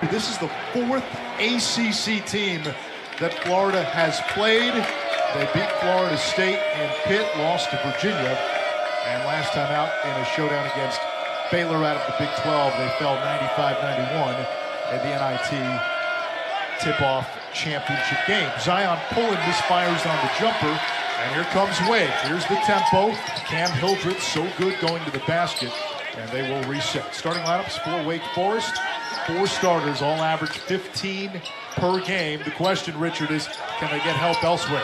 This is the fourth ACC team that Florida has played. They beat Florida State in Pitt, lost to Virginia, and last time out in a showdown against Baylor out of the Big 12, they fell 95-91 in the NIT tip-off championship game. Zion Pullen misfires on the jumper, and here comes Wade. Here's the tempo. Cam Hildreth so good going to the basket, and they will reset. Starting lineups for Wake Forest. 4 starters, all average 15 per game. The question, Richard, is can they get help elsewhere?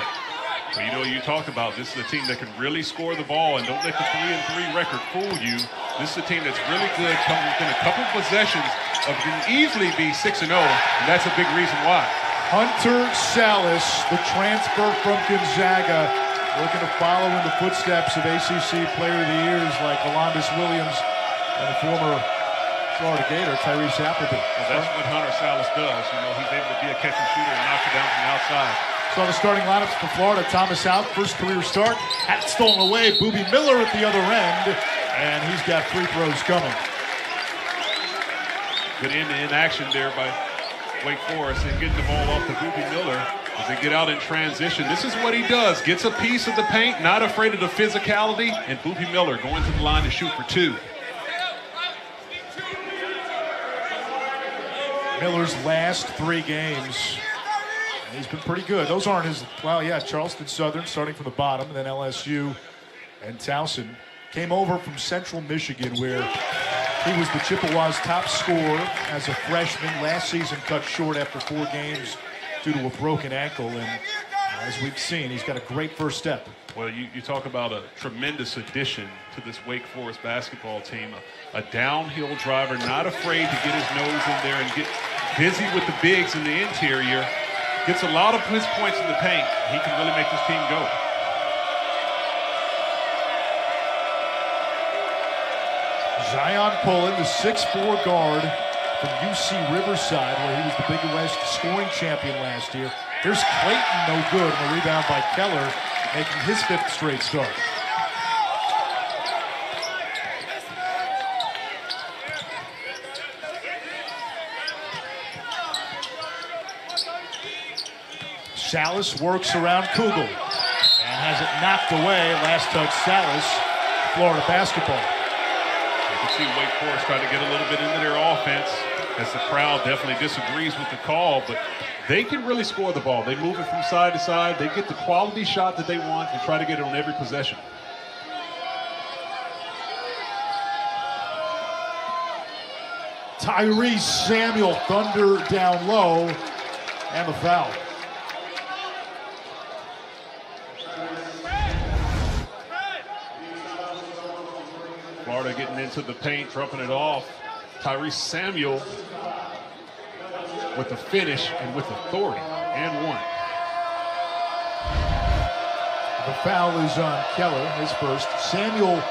Well, you know, you talked about this is a team that can really score the ball, and don't let the 3-and-3 record fool you. This is a team that's really good, come within a couple of possessions of can easily be 6-0, and that's a big reason why. Hunter Salas, the transfer from Gonzaga, looking to follow in the footsteps of ACC Player of the Years like Alondis Williams and the former Florida Gator, Tyrese Appleby. Well, that's what Hunter Salas does. You know, he's able to be a catch and shooter and knock you down from the outside. So the starting lineups for Florida, Thomas out, first career start. Hat stolen away, Boobie Miller at the other end, and he's got free throws coming. Good end-to-end action there by Wake Forest and getting the ball off to Boobie Miller as they get out in transition. This is what he does. Gets a piece of the paint, not afraid of the physicality, and Boobie Miller going to the line to shoot for 2. Miller's last 3 games, he's been pretty good. Those aren't his, well, yeah, Charleston Southern starting from the bottom, and then LSU and Towson. Came over from Central Michigan where he was the Chippewas' top scorer as a freshman. Last season cut short after 4 games due to a broken ankle, and as we've seen, he's got a great first step. Well, you talk about a tremendous addition to this Wake Forest basketball team. A downhill driver, not afraid to get his nose in there and get busy with the bigs in the interior. Gets a lot of his points in the paint. He can really make this team go. Zion Pullen, the 6'4" guard from UC Riverside, where he was the Big West scoring champion last year. Here's Clayton, no good, and a rebound by Keller, making his 5th straight start. Salas works around Kugel and has it knocked away. Last touch, Salas, Florida basketball. You can see Wake Forest trying to get a little bit into their offense as the crowd definitely disagrees with the call, but they can really score the ball. They move it from side to side. They get the quality shot that they want and try to get it on every possession. Tyrese Samuel, thunder down low, and the foul. Florida getting into the paint, dropping it off. Tyrese Samuel with the finish and with authority, and 1. The foul is on Keller, his first. Samuel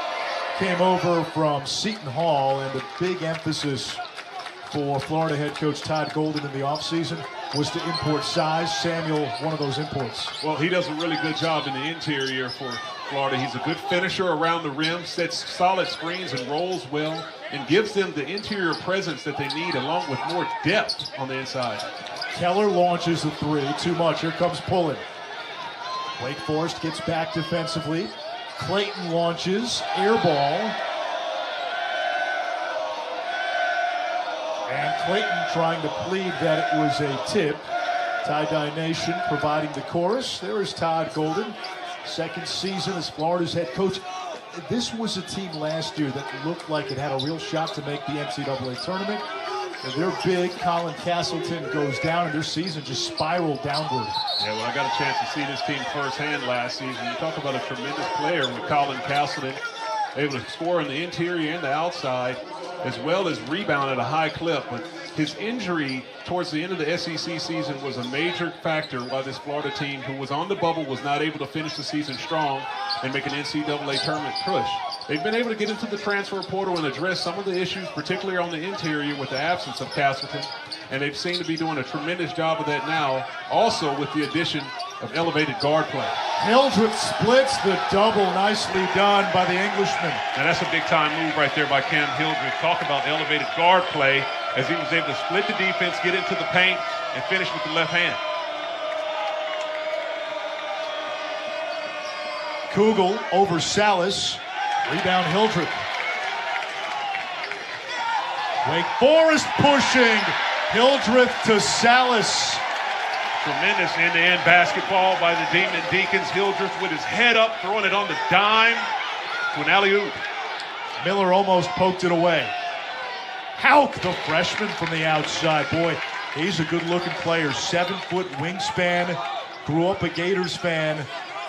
came over from Seton Hall, and the big emphasis for Florida head coach Todd Golden in the offseason was to import size. Samuel, one of those imports. Well, he does a really good job in the interior for Florida. He's a good finisher around the rim, sets solid screens and rolls well, and gives them the interior presence that they need along with more depth on the inside. Keller launches a 3, too much. Here comes Pullen. Wake Forest gets back defensively. Clayton launches, air ball. And Clayton trying to plead that it was a tip. Tie-Dye Nation providing the chorus. There is Todd Golden, 2nd season as Florida's head coach. This was a team last year that looked like it had a real shot to make the NCAA tournament. And they're big. Colin Castleton goes down, and their season just spiraled downward. Yeah, well, I got a chance to see this team firsthand last season. You talk about a tremendous player with Colin Castleton, able to score in the interior and the outside, as well as rebound at a high clip. But his injury towards the end of the SEC season was a major factor why this Florida team, who was on the bubble, was not able to finish the season strong and make an NCAA tournament push. They've been able to get into the transfer portal and address some of the issues, particularly on the interior with the absence of Castleton, and they've seemed to be doing a tremendous job of that now, also with the addition of elevated guard play. Hildreth splits the double, nicely done by the Englishman. Now that's a big time move right there by Cam Hildreth. Talk about elevated guard play. as he was able to split the defense, get into the paint, and finish with the left hand. Kugel over Salas. Rebound Hildreth. Wake Forest pushing. Hildreth to Salas. Tremendous end-to-end basketball by the Demon Deacons. Hildreth with his head up, throwing it on the dime to an alley-oop. Miller almost poked it away. Hauk, the freshman from the outside. Boy, he's a good-looking player. 7-foot wingspan. Grew up a Gators fan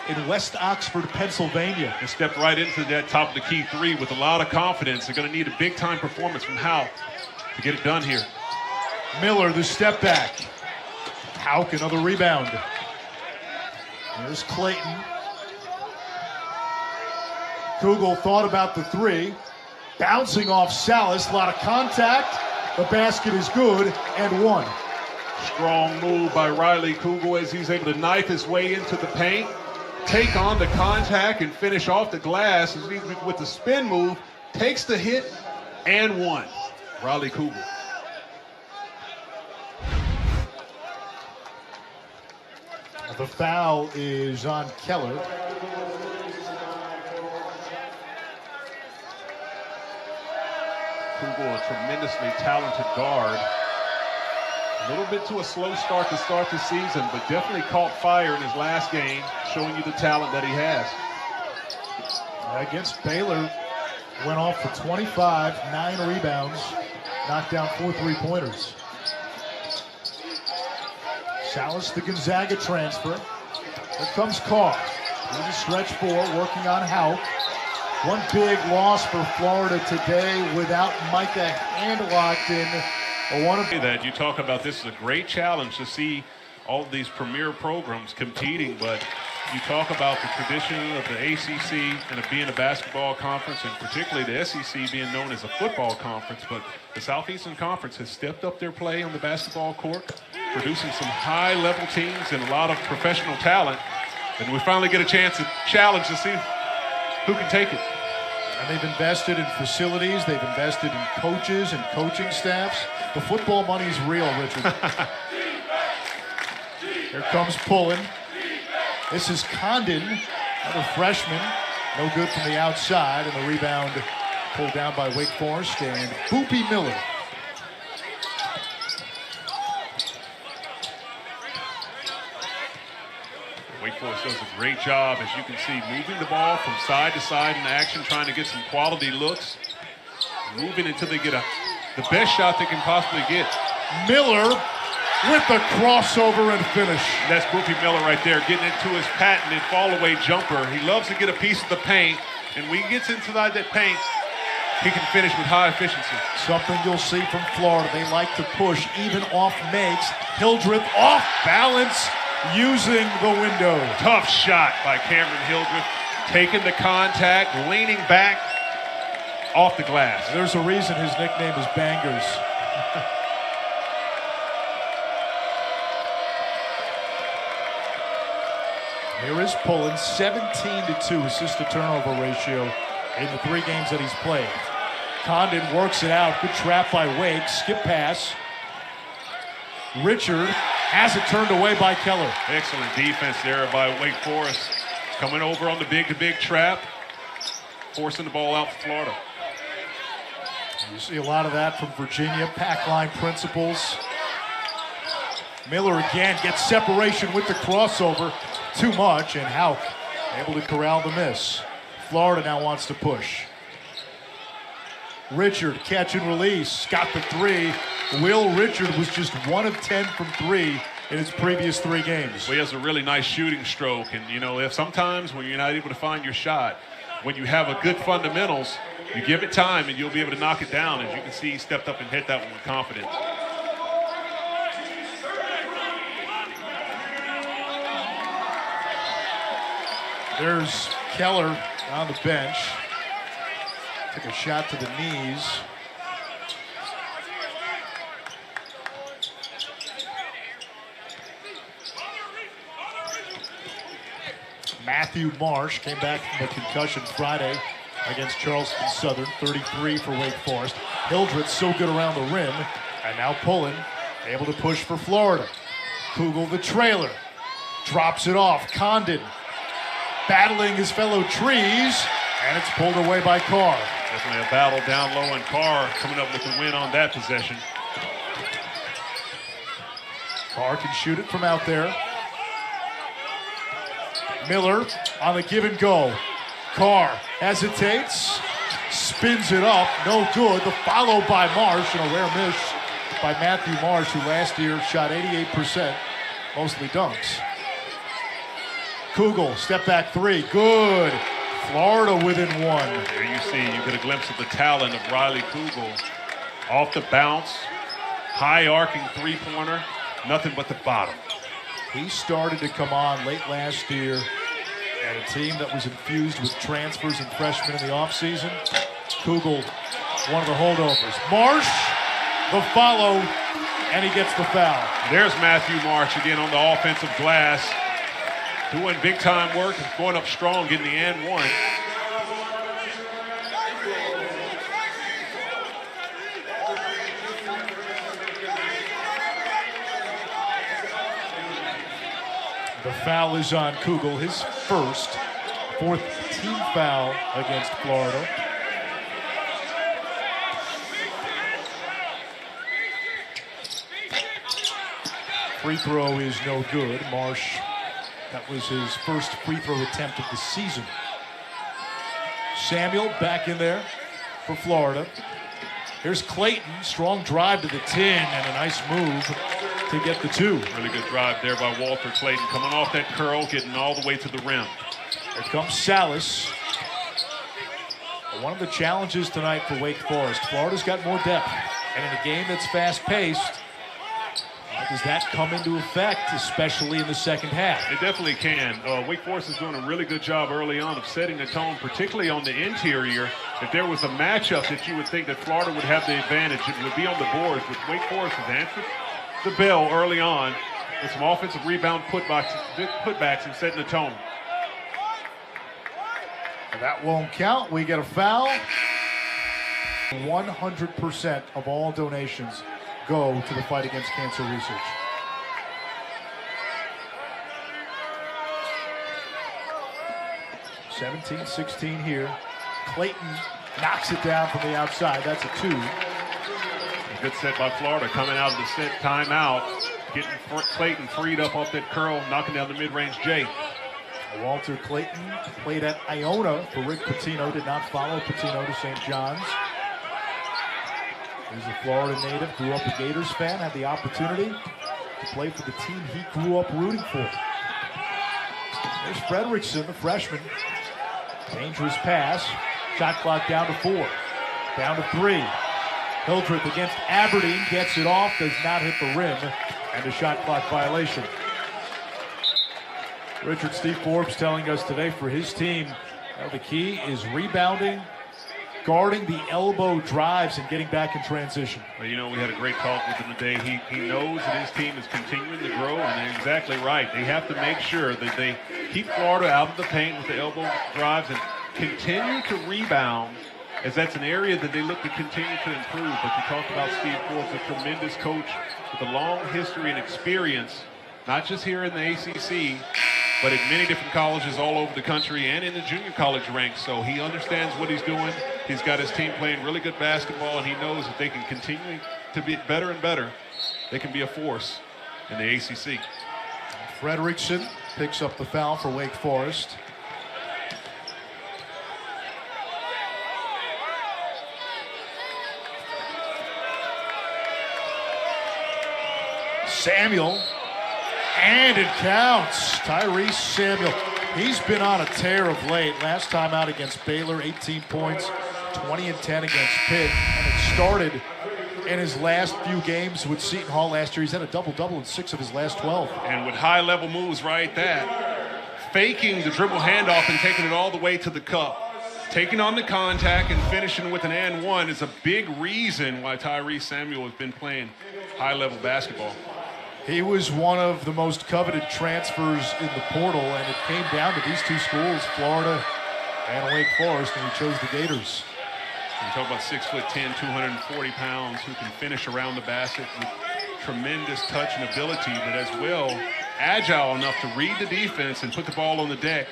in West Oxford, Pennsylvania. And stepped right into that top of the key three with a lot of confidence. They're going to need a big-time performance from Hauk to get it done here. Miller, the step back. Hauk, another rebound. There's Clayton. Kugel thought about the three. Bouncing off Salas, a lot of contact. The basket is good, and one. Strong move by Riley Kugel as he's able to knife his way into the paint, take on the contact, and finish off the glass. As he, with the spin move, takes the hit, and one. Riley Kugel. The foul is on Keller. Kugel, a tremendously talented guard. A little bit to a slow start to start the season, but definitely caught fire in his last game, showing you the talent that he has. Against Baylor, went off for 25, 9 rebounds, knocked down 4 3-pointers. Salas, the Gonzaga transfer. Here comes Carr. Through the stretch 4, working on Hauk. One big loss for Florida today without Micah Handlockton. That you talk about, this is a great challenge to see all of these premier programs competing, but you talk about the tradition of the ACC and of being a basketball conference, and particularly the SEC being known as a football conference, but the Southeastern Conference has stepped up their play on the basketball court, producing some high-level teams and a lot of professional talent, and we finally get a chance to challenge to see who can take it. And they've invested in facilities, they've invested in coaches and coaching staffs. The football money's real, Richard. Here comes Pullen. This is Condon, another freshman. No good from the outside, and the rebound pulled down by Wake Forest and Boopy Miller. Wake Forest does a great job, as you can see, moving the ball from side to side in action, trying to get some quality looks, moving until they get the best shot they can possibly get. Miller with the crossover and finish. That's Boopy Miller right there, getting into his patented fall-away jumper. He loves to get a piece of the paint, and when he gets inside that paint, he can finish with high efficiency. Something you'll see from Florida. They like to push, even off makes. Hildreth off balance, using the window. Tough shot by Cameron Hildreth, taking the contact, leaning back off the glass. There's a reason his nickname is Bangers. Here is Pullen, 17-2 assist-to-turnover ratio in the 3 games that he's played. Condon works it out. Good trap by Wake. Skip pass. Richard has it turned away by Keller. Excellent defense there by Wake Forest. Coming over on the big-to-big trap, forcing the ball out for Florida. You see a lot of that from Virginia, pack line principles. Miller again gets separation with the crossover. Too much, and Hauk able to corral the miss. Florida now wants to push. Richard, catch and release, got the 3. Will Richard was just 1 of 10 from 3 in his previous 3 games. Well, he has a really nice shooting stroke, and you know, if sometimes when you're not able to find your shot, when you have a good fundamentals, you give it time and you'll be able to knock it down. As you can see, he stepped up and hit that one with confidence. There's Keller on the bench. Took a shot to the knees. Matthew Marsh came back from a concussion Friday against Charleston Southern, 33 for Wake Forest. Hildreth so good around the rim And now Pullen, able to push for Florida. Kugel, the trailer, drops it off. Condon battling his fellow trees, and it's pulled away by Carr. Definitely a battle down low, and Carr coming up with the win on that possession. Carr can shoot it from out there. Miller on the give and go. Carr hesitates, spins it up, no good. The follow by Marsh, and a rare miss by Matthew Marsh, who last year shot 88%, mostly dunks. Kugel, step back three, good. Florida within one. There you see, you get a glimpse of the talent of Riley Kugel. Off the bounce, high arcing three-pointer, nothing but the bottom. He started to come on late last year at a team that was infused with transfers and freshmen in the offseason. Kugel, one of the holdovers. Marsh, the follow, and he gets the foul. There's Matthew Marsh again on the offensive glass, doing big-time work, going up strong, getting the and one. The foul is on Kugel, his fourth team foul against Florida. Free throw is no good. Marsh, that was his first free throw attempt of the season. Samuel back in there for Florida. Here's Clayton, strong drive to the tin and a nice move to get the two. Really good drive there by Walter Clayton, coming off that curl, getting all the way to the rim. Here comes Salas. One of the challenges tonight for Wake Forest, Florida's got more depth, and in a game that's fast-paced, does that come into effect, especially in the second half? It definitely can. Wake Forest is doing a really good job early on of setting a tone, particularly on the interior. If there was a matchup that you would think that Florida would have the advantage, it would be on the boards. With Wake Forest has answered the bell early on with some offensive rebound putbacks and setting the tone. That won't count. We get a foul. 100% of all donations go to the fight against cancer research. (17-16) here. Clayton knocks it down from the outside. That's a two. A good set by Florida coming out of the set timeout, getting Clayton freed up off that curl, knocking down the mid-range J. Walter Clayton played at Iona for Rick Pitino, did not follow Pitino to St. John's. He's a Florida native, grew up a Gators fan, had the opportunity to play for the team he grew up rooting for. There's Fredrickson, the freshman. Dangerous pass. Shot clock down to 4. Down to 3. Hildreth against Aberdeen, gets it off, does not hit the rim, and a shot clock violation. Richard Steve Forbes telling us today for his team, the key is rebounding, guarding the elbow drives, and getting back in transition. Well, you know, we had a great talk with him today. He knows that his team is continuing to grow, and they're exactly right. They have to make sure that they keep Florida out of the paint with the elbow drives and continue to rebound, as that's an area that they look to continue to improve. But you talk about Steve Forbes, a tremendous coach with a long history and experience, not just here in the ACC, but at many different colleges all over the country and in the junior college ranks. So he understands what he's doing. He's got his team playing really good basketball, and he knows that they can continue to be better and better. They can be a force in the ACC. Fredrickson picks up the foul for Wake Forest. Samuel, and it counts. Tyrese Samuel, he's been on a tear of late. Last time out against Baylor, 18 points, 20 and 10 against Pitt, and it started in his last few games with Seton Hall last year. He's had a double-double in 6 of his last 12. And with high-level moves right there, faking the dribble handoff and taking it all the way to the cup. Taking on the contact and finishing with an and one is a big reason why Tyrese Samuel has been playing high-level basketball. He was one of the most coveted transfers in the portal, and it came down to these two schools, Florida and Wake Forest, and he chose the Gators. You talk about 6'10", 240 pounds, who can finish around the basket with tremendous touch and ability, but as well agile enough to read the defense and put the ball on the deck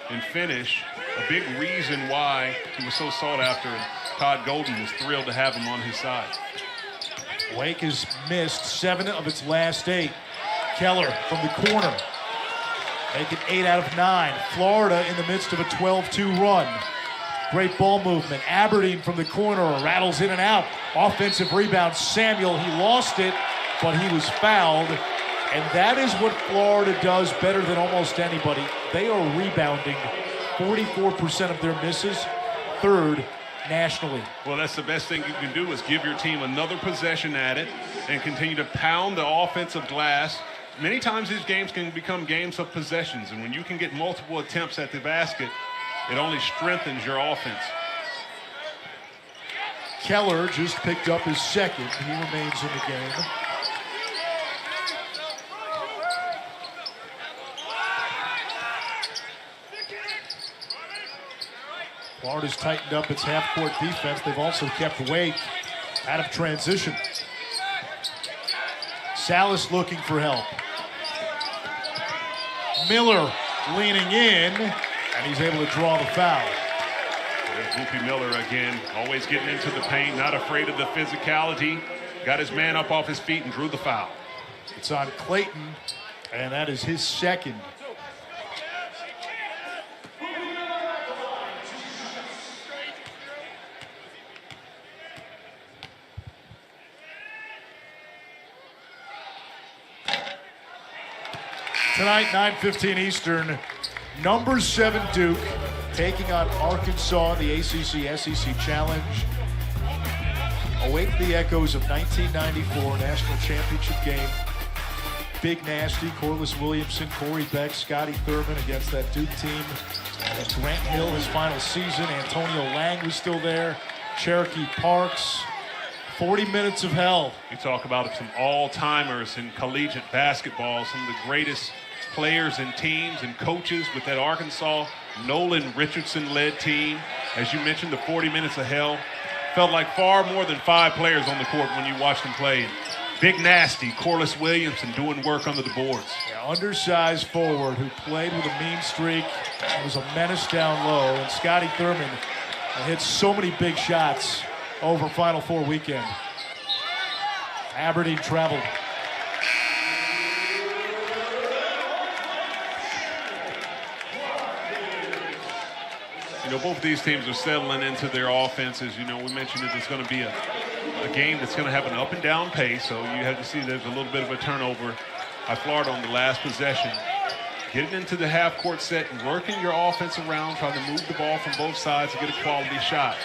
and finish. A big reason why he was so sought after, and Todd Golden is thrilled to have him on his side. Wake has missed 7 of its last 8. Keller from the corner, making 8 out of 9. Florida in the midst of a 12-2 run. Great ball movement. Aberdeen from the corner rattles in and out. Offensive rebound. Samuel, he lost it, but he was fouled. And that is what Florida does better than almost anybody. They are rebounding 44% of their misses, 3rd nationally. Well, that's the best thing you can do, is give your team another possession at it and continue to pound the offensive glass. Many times these games can become games of possessions, and when you can get multiple attempts at the basket, it only strengthens your offense. Keller just picked up his 2nd. He remains in the game. Florida's tightened up its half-court defense. They've also kept Wake out of transition. Salas looking for help. Miller leaning in, and he's able to draw the foul. There's Whoopi Miller again, always getting into the paint, not afraid of the physicality. Got his man up off his feet and drew the foul. It's on Clayton, and that is his 2nd. Tonight, 9:15 Eastern, number 7 Duke taking on Arkansas in the ACC-SEC Challenge. Await the echoes of 1994 National Championship game. Big Nasty, Corliss Williamson, Corey Beck, Scotty Thurman against that Duke team. And Grant Hill, his final season. Antonio Lang was still there. Cherokee Parks. 40 minutes of hell. You talk about some all-timers in collegiate basketball, some of the greatest players and teams and coaches with that Arkansas Nolan Richardson-led team. As you mentioned, the 40 minutes of hell felt like far more than 5 players on the court when you watched them play. Big Nasty, Corliss Williamson doing work under the boards. Yeah, undersized forward who played with a mean streak, was a menace down low, and Scotty Thurman hit so many big shots over Final Four weekend. Aberdeen traveled. You know, both of these teams are settling into their offenses. You know, we mentioned that it's going to be a game that's going to have an up and down pace, so you have to see there's a little bit of a turnover by Florida on the last possession. Getting into the half-court set and working your offense around, trying to move the ball from both sides to get a quality shot.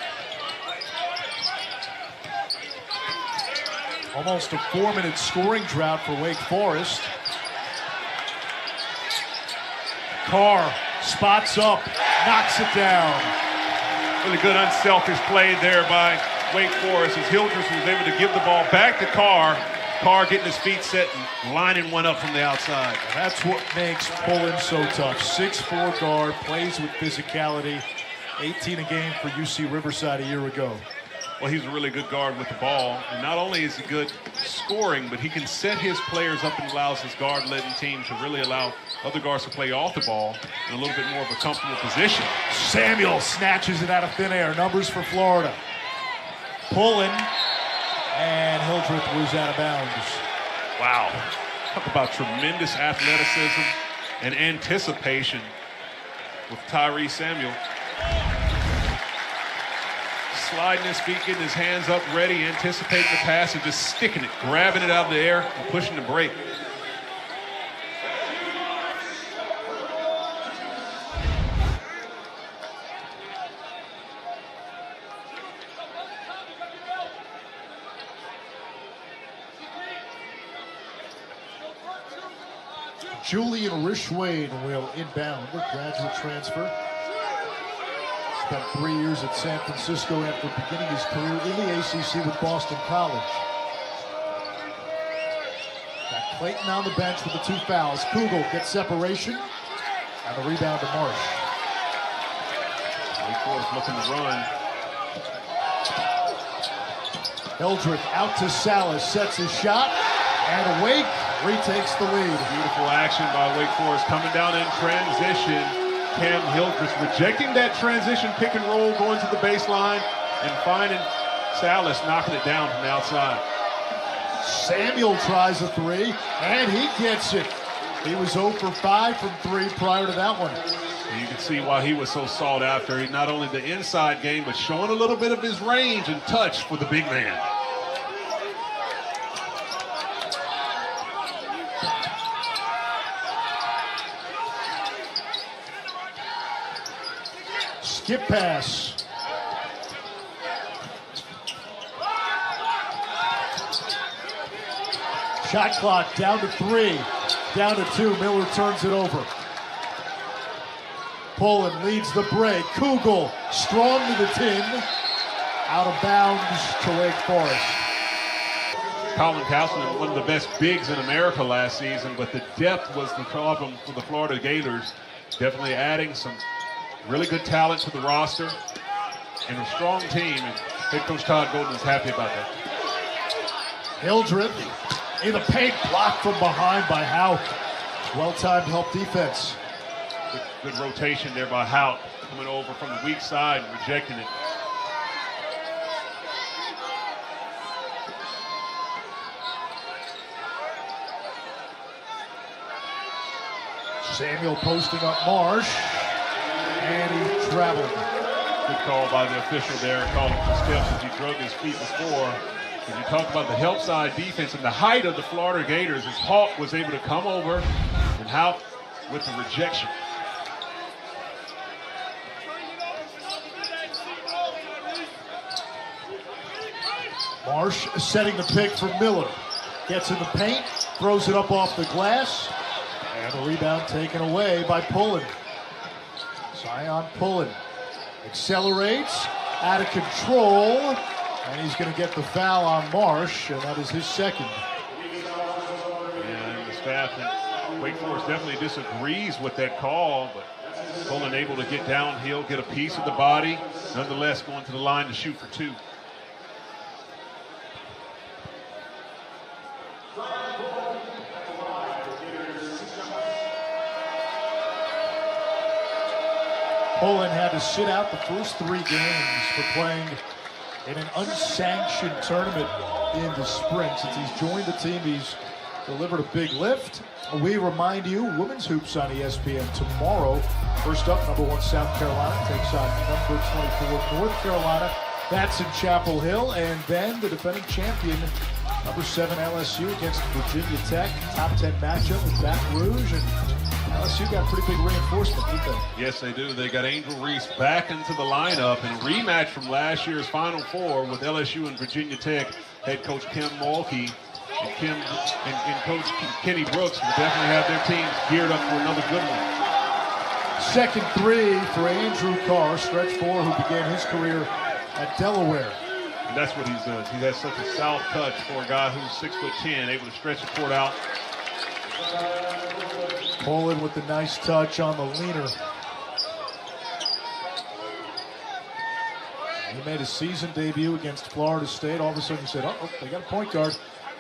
Almost a 4-minute scoring drought for Wake Forest. Carr spots up, knocks it down. Really good unselfish play there by Wake Forest as Hildress was able to give the ball back to Carr. Carr getting his feet set and lining one up from the outside. And that's what makes Pullen so tough. 6'4" guard, plays with physicality. 18 a game for UC Riverside a year ago. Well, he's a really good guard with the ball. And not only is he good scoring, but he can set his players up and allows his guard-led team to really allow other guards to play off the ball in a little bit more of a comfortable position. Samuel snatches it out of thin air. Numbers for Florida. Pullen, and Hildreth was out of bounds. Wow. Talk about tremendous athleticism and anticipation with Tyree Samuel. Sliding his feet, getting his hands up, ready, anticipating the pass, and just sticking it, grabbing it out of the air, and pushing the break. Julian Rishwain will inbound, a graduate transfer. Spent 3 years at San Francisco after beginning his career in the ACC with Boston College. Got Clayton on the bench with the 2 fouls. Kugel gets separation, and the rebound to Marsh. Wake Forest looking to run. Hildreth out to Salas, sets his shot, and Wake retakes the lead. Beautiful action by Wake Forest coming down in transition. Cam Hildreth rejecting that transition pick and roll, going to the baseline, and finding Salas knocking it down from the outside. Samuel tries a three, and he gets it. He was 0 for 5 from 3 prior to that one. And you can see why he was so sought after. He not only the inside game, but showing a little bit of his range and touch for the big man. Skip pass. Shot clock down to 3, down to 2. Miller turns it over. Pullen leads the break. Kugel strong to the tin. Out of bounds to Wake Forest. Colin Castleton, one of the best bigs in America last season, but the depth was the problem for the Florida Gators. Definitely adding some really good talent to the roster and a strong team. And head coach Todd Golden is happy about that. Hildreth in the paint, blocked from behind by Houck. Well-timed help defense. Good rotation there by Houck, coming over from the weak side and rejecting it. Samuel posting up Marsh, and he's traveling. Good call by the official there, calling for steps as he drug his feet before. As you talk about the help side defense and the height of the Florida Gators, as Hawk was able to come over and Houck with the rejection. Marsh setting the pick for Miller. Gets in the paint, throws it up off the glass, and the rebound taken away by Pullen. Zion Pullen accelerates, out of control, and he's going to get the foul on Marsh, and that is his second. And the staff in Wake Forest definitely disagrees with that call, but Pullen able to get downhill, get a piece of the body, nonetheless going to the line to shoot for 2. Pullen had to sit out the first 3 games for playing in an unsanctioned tournament in the spring. Since he's joined the team, he's delivered a big lift. We remind you, women's hoops on ESPN tomorrow. First up, number 1 South Carolina takes on number 24 North Carolina. That's in Chapel Hill. And then the defending champion, number 7 LSU against Virginia Tech. Top 10 matchup with Baton Rouge. And LSU got pretty big reinforcement, didn't they? Yes, they do. They got Angel Reese back into the lineup in a rematch from last year's Final Four with LSU and Virginia Tech. Head coach Kim Mulkey and coach Kenny Brooks will definitely have their teams geared up for another good one. Second 3 for Andrew Carr, stretch 4, who began his career at Delaware. And that's what he does. He has such a south touch for a guy who's 6'10", able to stretch the court out. Pullen with the nice touch on the leaner. He made his season debut against Florida State. All of a sudden he said, oh, they got a point guard.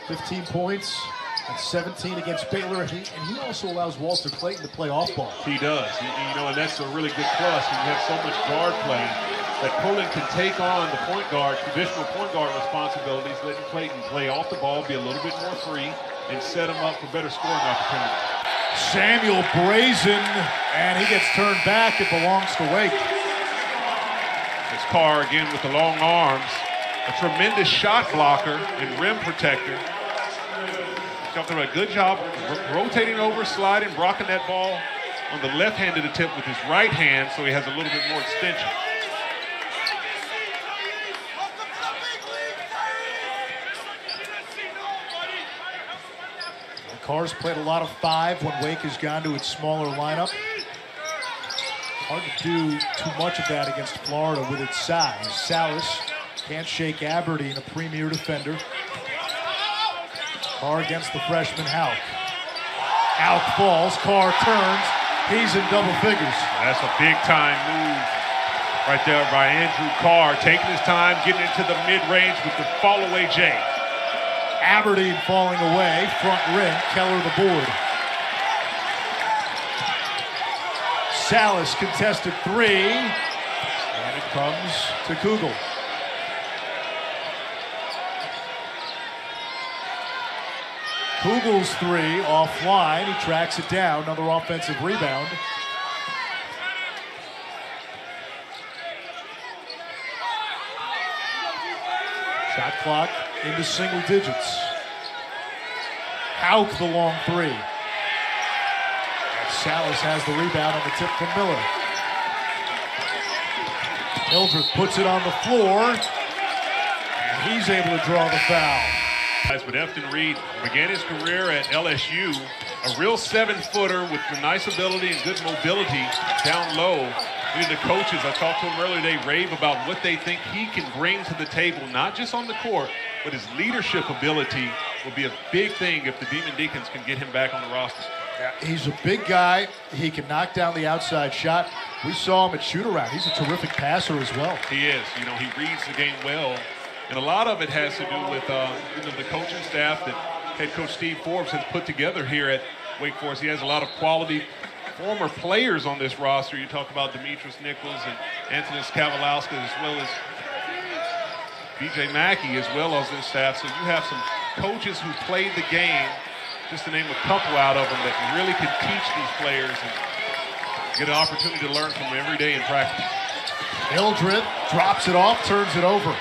15 points and 17 against Baylor. And he also allows Walter Clayton to play off ball. He does. And that's a really good plus. You have so much guard play that Pullen can take on the point guard, traditional point guard responsibilities, letting Clayton play off the ball, be a little bit more free, and set him up for better scoring opportunities. Samuel brazen, and he gets turned back. It belongs to Wake. It's Carr again with the long arms. A tremendous shot blocker and rim protector. Talking about a good job rotating over, sliding, blocking that ball on the left-handed attempt with his right hand, so he has a little bit more extension. Carr's played a lot of 5 when Wake has gone to its smaller lineup. Hard to do too much of that against Florida with its size. Salas can't shake Aberdeen, a premier defender. Carr against the freshman Houck. Houck falls, Carr turns. He's in double figures. That's a big time move right there by Andrew Carr, taking his time, getting into the mid-range with the fall-away J. Aberdeen falling away, front rim, Keller the board. Salas contested three, and it comes to Kugel. Kugel's three offline, he tracks it down, another offensive rebound. Shot clock into single digits. Hauk the long three. And Salas has the rebound on the tip from Miller. Hildreth puts it on the floor, and he's able to draw the foul. But Efton Reed began his career at LSU, a real 7-footer with nice ability and good mobility down low. Many of the coaches, I talked to him earlier, they rave about what they think he can bring to the table, not just on the court, but his leadership ability will be a big thing if the Demon Deacons can get him back on the roster. Yeah, he's a big guy. He can knock down the outside shot. We saw him at shoot-around. He's a terrific passer as well. He is. You know, he reads the game well. And a lot of it has to do with the coaching staff that head coach Steve Forbes has put together here at Wake Forest. He has a lot of quality former players on this roster. You talk about Demetrius Nichols and Antonis Kavalauskas, as well as B.J. Mackey, as well as this staff. So you have some coaches who played the game, just to name a couple out of them, that really can teach these players and get an opportunity to learn from them every day in practice. Hildreth drops it off, turns it over.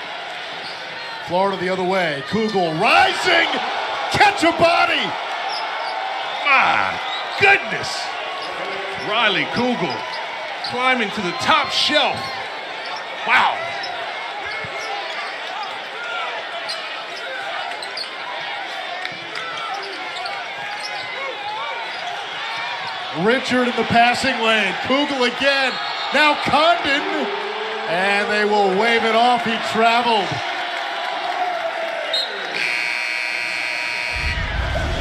Florida the other way. Kugel rising, catch a body. My goodness. Riley Kugel climbing to the top shelf. Wow. Richard in the passing lane. Kugel again. Now Condon. And they will wave it off. He traveled.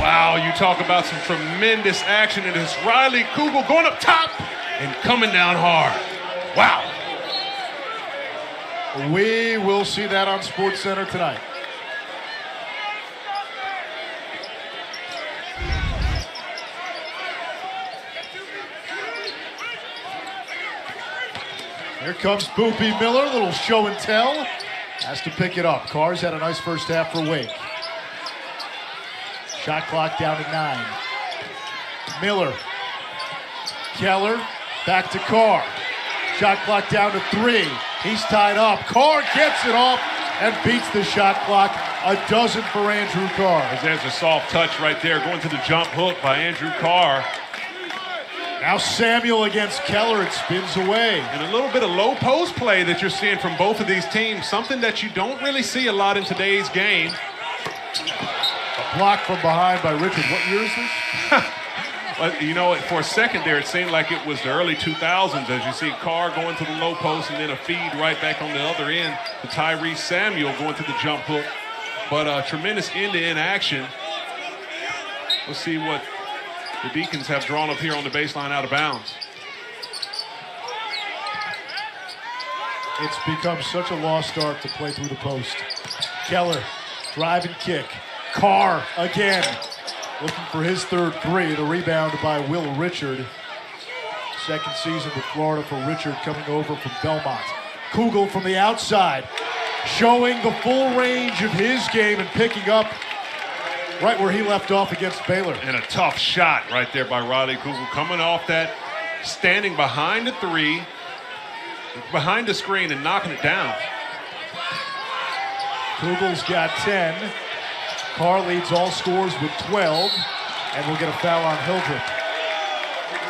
Wow, you talk about some tremendous action in this. Riley Kugel going up top and coming down hard. Wow. We will see that on SportsCenter tonight. Here comes Boopy Miller, little show and tell. Has to pick it up. Carr's had a nice first half for Wake. Shot clock down to 9. Miller. Keller, back to Carr. Shot clock down to 3. He's tied up. Carr gets it off and beats the shot clock. A dozen for Andrew Carr. There's a soft touch right there, going to the jump hook by Andrew Carr. Now Samuel against Keller, it spins away. And a little bit of low post play that you're seeing from both of these teams, something that you don't really see a lot in today's game. A block from behind by Richard. What year is this? But, you know, for a second there, it seemed like it was the early 2000s as you see Carr going to the low post and then a feed right back on the other end to Tyrese Samuel going to the jump hook. But tremendous end-to-end action. Let's see what the Deacons have drawn up here on the baseline out of bounds. It's become such a lost art to play through the post. Keller, drive and kick. Carr again, looking for his third three. The rebound by Will Richard. Second season with Florida for Richard, coming over from Belmont. Kugel from the outside, showing the full range of his game and picking up right where he left off against Baylor. And a tough shot right there by Riley Kugel, coming off that, standing behind the three, behind the screen and knocking it down. Kugel's got 10. Carr leads all scores with 12, and we'll get a foul on Hildreth.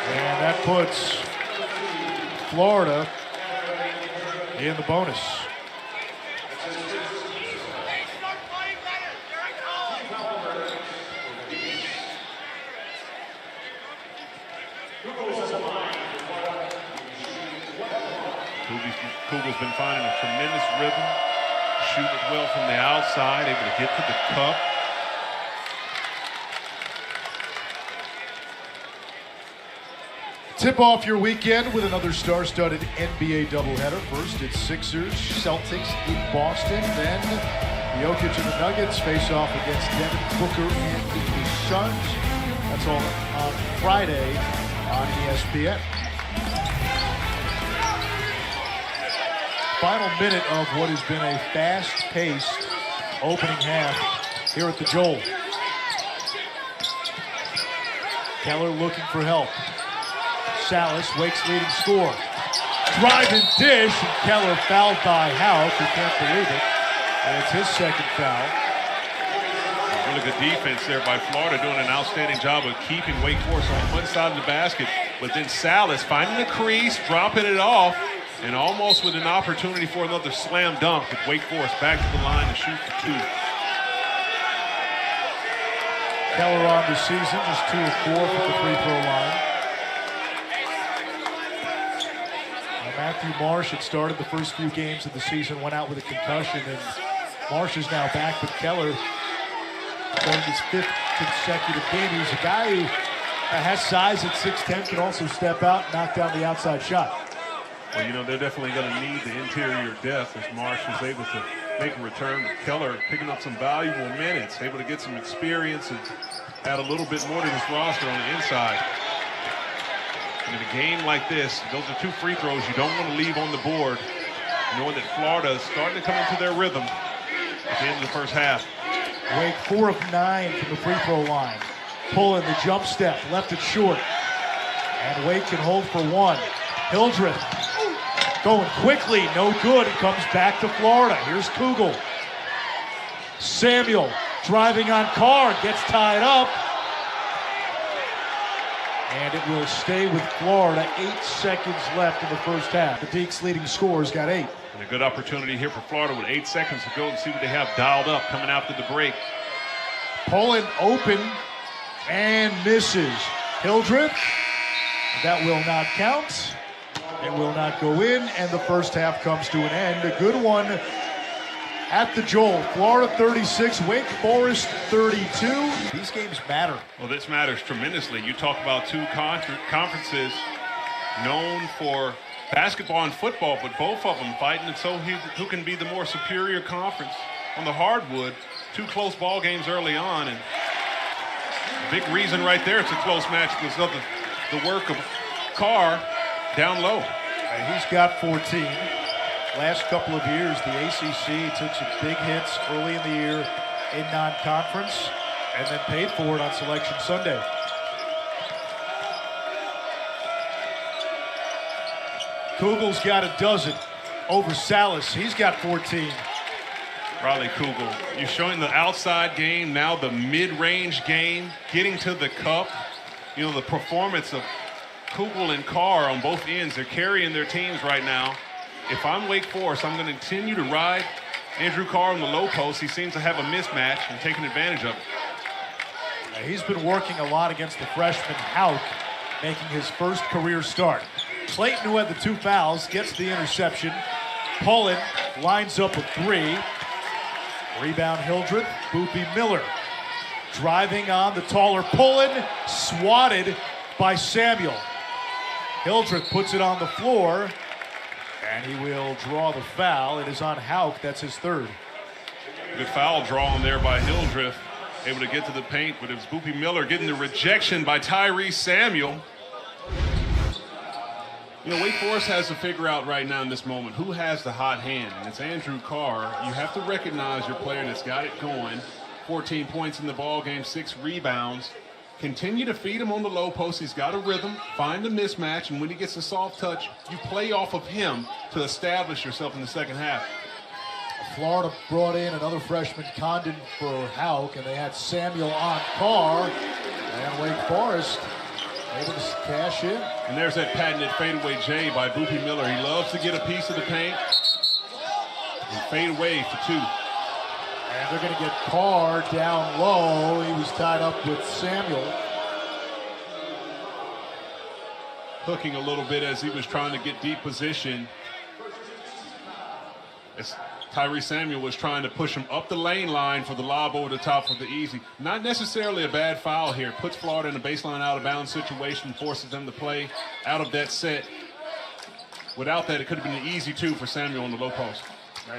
And that puts Florida in the bonus. Kugel's been finding a tremendous rhythm, shooting it well from the outside, able to get to the cup. Tip off your weekend with another star-studded NBA doubleheader. First, it's Sixers, Celtics in Boston. Then, Jokic and the Nuggets face off against Devin Booker and the Suns. That's all on Friday on ESPN. Final minute of what has been a fast-paced opening half here at the Joel. Keller looking for help. Salas, Wake's leading scorer. Drive and dish, and Keller fouled by Houck, who can't believe it. And it's his second foul. Really good defense there by Florida, doing an outstanding job of keeping Wake Forest on one side of the basket. But then Salas finding the crease, dropping it off, and almost with an opportunity for another slam dunk with Wake Forest back to the line to shoot for two. Keller on the season, just 2 of 4 from the free throw line. Matthew Marsh had started the first few games of the season, went out with a concussion, and Marsh is now back with Keller going his 5th consecutive game. He's a guy who has size at 6'10", can also step out and knock down the outside shot. Well, you know, they're definitely going to need the interior depth as Marsh is able to make a return. Keller picking up some valuable minutes, able to get some experience and add a little bit more to this roster on the inside. In a game like this, those are 2 free throws you don't want to leave on the board, knowing that Florida is starting to come into their rhythm at the end of the first half. Wake 4 of 9 from the free throw line. Pulling the jump step, left it short. And Wake can hold for 1. Hildreth going quickly, no good. It comes back to Florida. Here's Kugel. Samuel driving on Carr, gets tied up. And it will stay with Florida. 8 seconds left in the first half. The Deacs' leading scorer's got 8. And a good opportunity here for Florida with 8 seconds to go and see what they have dialed up coming after the break. Poland open and misses. Hildreth, that will not count. It will not go in, and the first half comes to an end. A good one at the Joel. Florida 36, Wake Forest 32. These games matter. Well, this matters tremendously. You talk about 2 conferences known for basketball and football, but both of them fighting, and so who can be the more superior conference. On the hardwood, 2 close ball games early on, and the big reason right there it's a close match was of the work of Carr down low. He's got 14. Last couple of years, the ACC took some big hits early in the year in non-conference and then paid for it on Selection Sunday. Kugel's got a dozen over Salas. He's got 14. Riley Kugel, you're showing the outside game, now the mid-range game, getting to the cup. You know, the performance of Kugel and Carr on both ends, they're carrying their teams right now. If I'm Wake Forest, I'm going to continue to ride Andrew Carr on the low post. He seems to have a mismatch and taking advantage of it. He's been working a lot against the freshman Houck, making his first career start. Clayton, who had the 2 fouls, gets the interception. Pullen lines up with 3. Rebound Hildreth, Boopy Miller. Driving on the taller Pullen, swatted by Samuel. Hildreth puts it on the floor, and he will draw the foul. It is on Houck. That's his 3rd. Good foul drawn there by Hildreth. Able to get to the paint, but it was Boopy Miller getting the rejection by Tyrese Samuel. You know, Wake Forest has to figure out right now in this moment who has the hot hand, and it's Andrew Carr. You have to recognize your player that's got it going. 14 points in the ball game, 6 rebounds. Continue to feed him on the low post. He's got a rhythm. Find the mismatch, and when he gets a soft touch, you play off of him to establish yourself in the second half. Florida brought in another freshman, Condon, for Houck, and they had Samuel on Carr, and Wake Forest able to cash in. And there's that patented fadeaway J by Boopy Miller. He loves to get a piece of the paint and fade away for 2. And they're going to get Carr down low. He was tied up with Samuel. Hooking a little bit as he was trying to get deep position. Tyrese Samuel was trying to push him up the lane line for the lob over the top for the easy. Not necessarily a bad foul here. Puts Florida in a baseline out of bounds situation, forces them to play out of that set. Without that, it could have been an easy 2 for Samuel on the low post.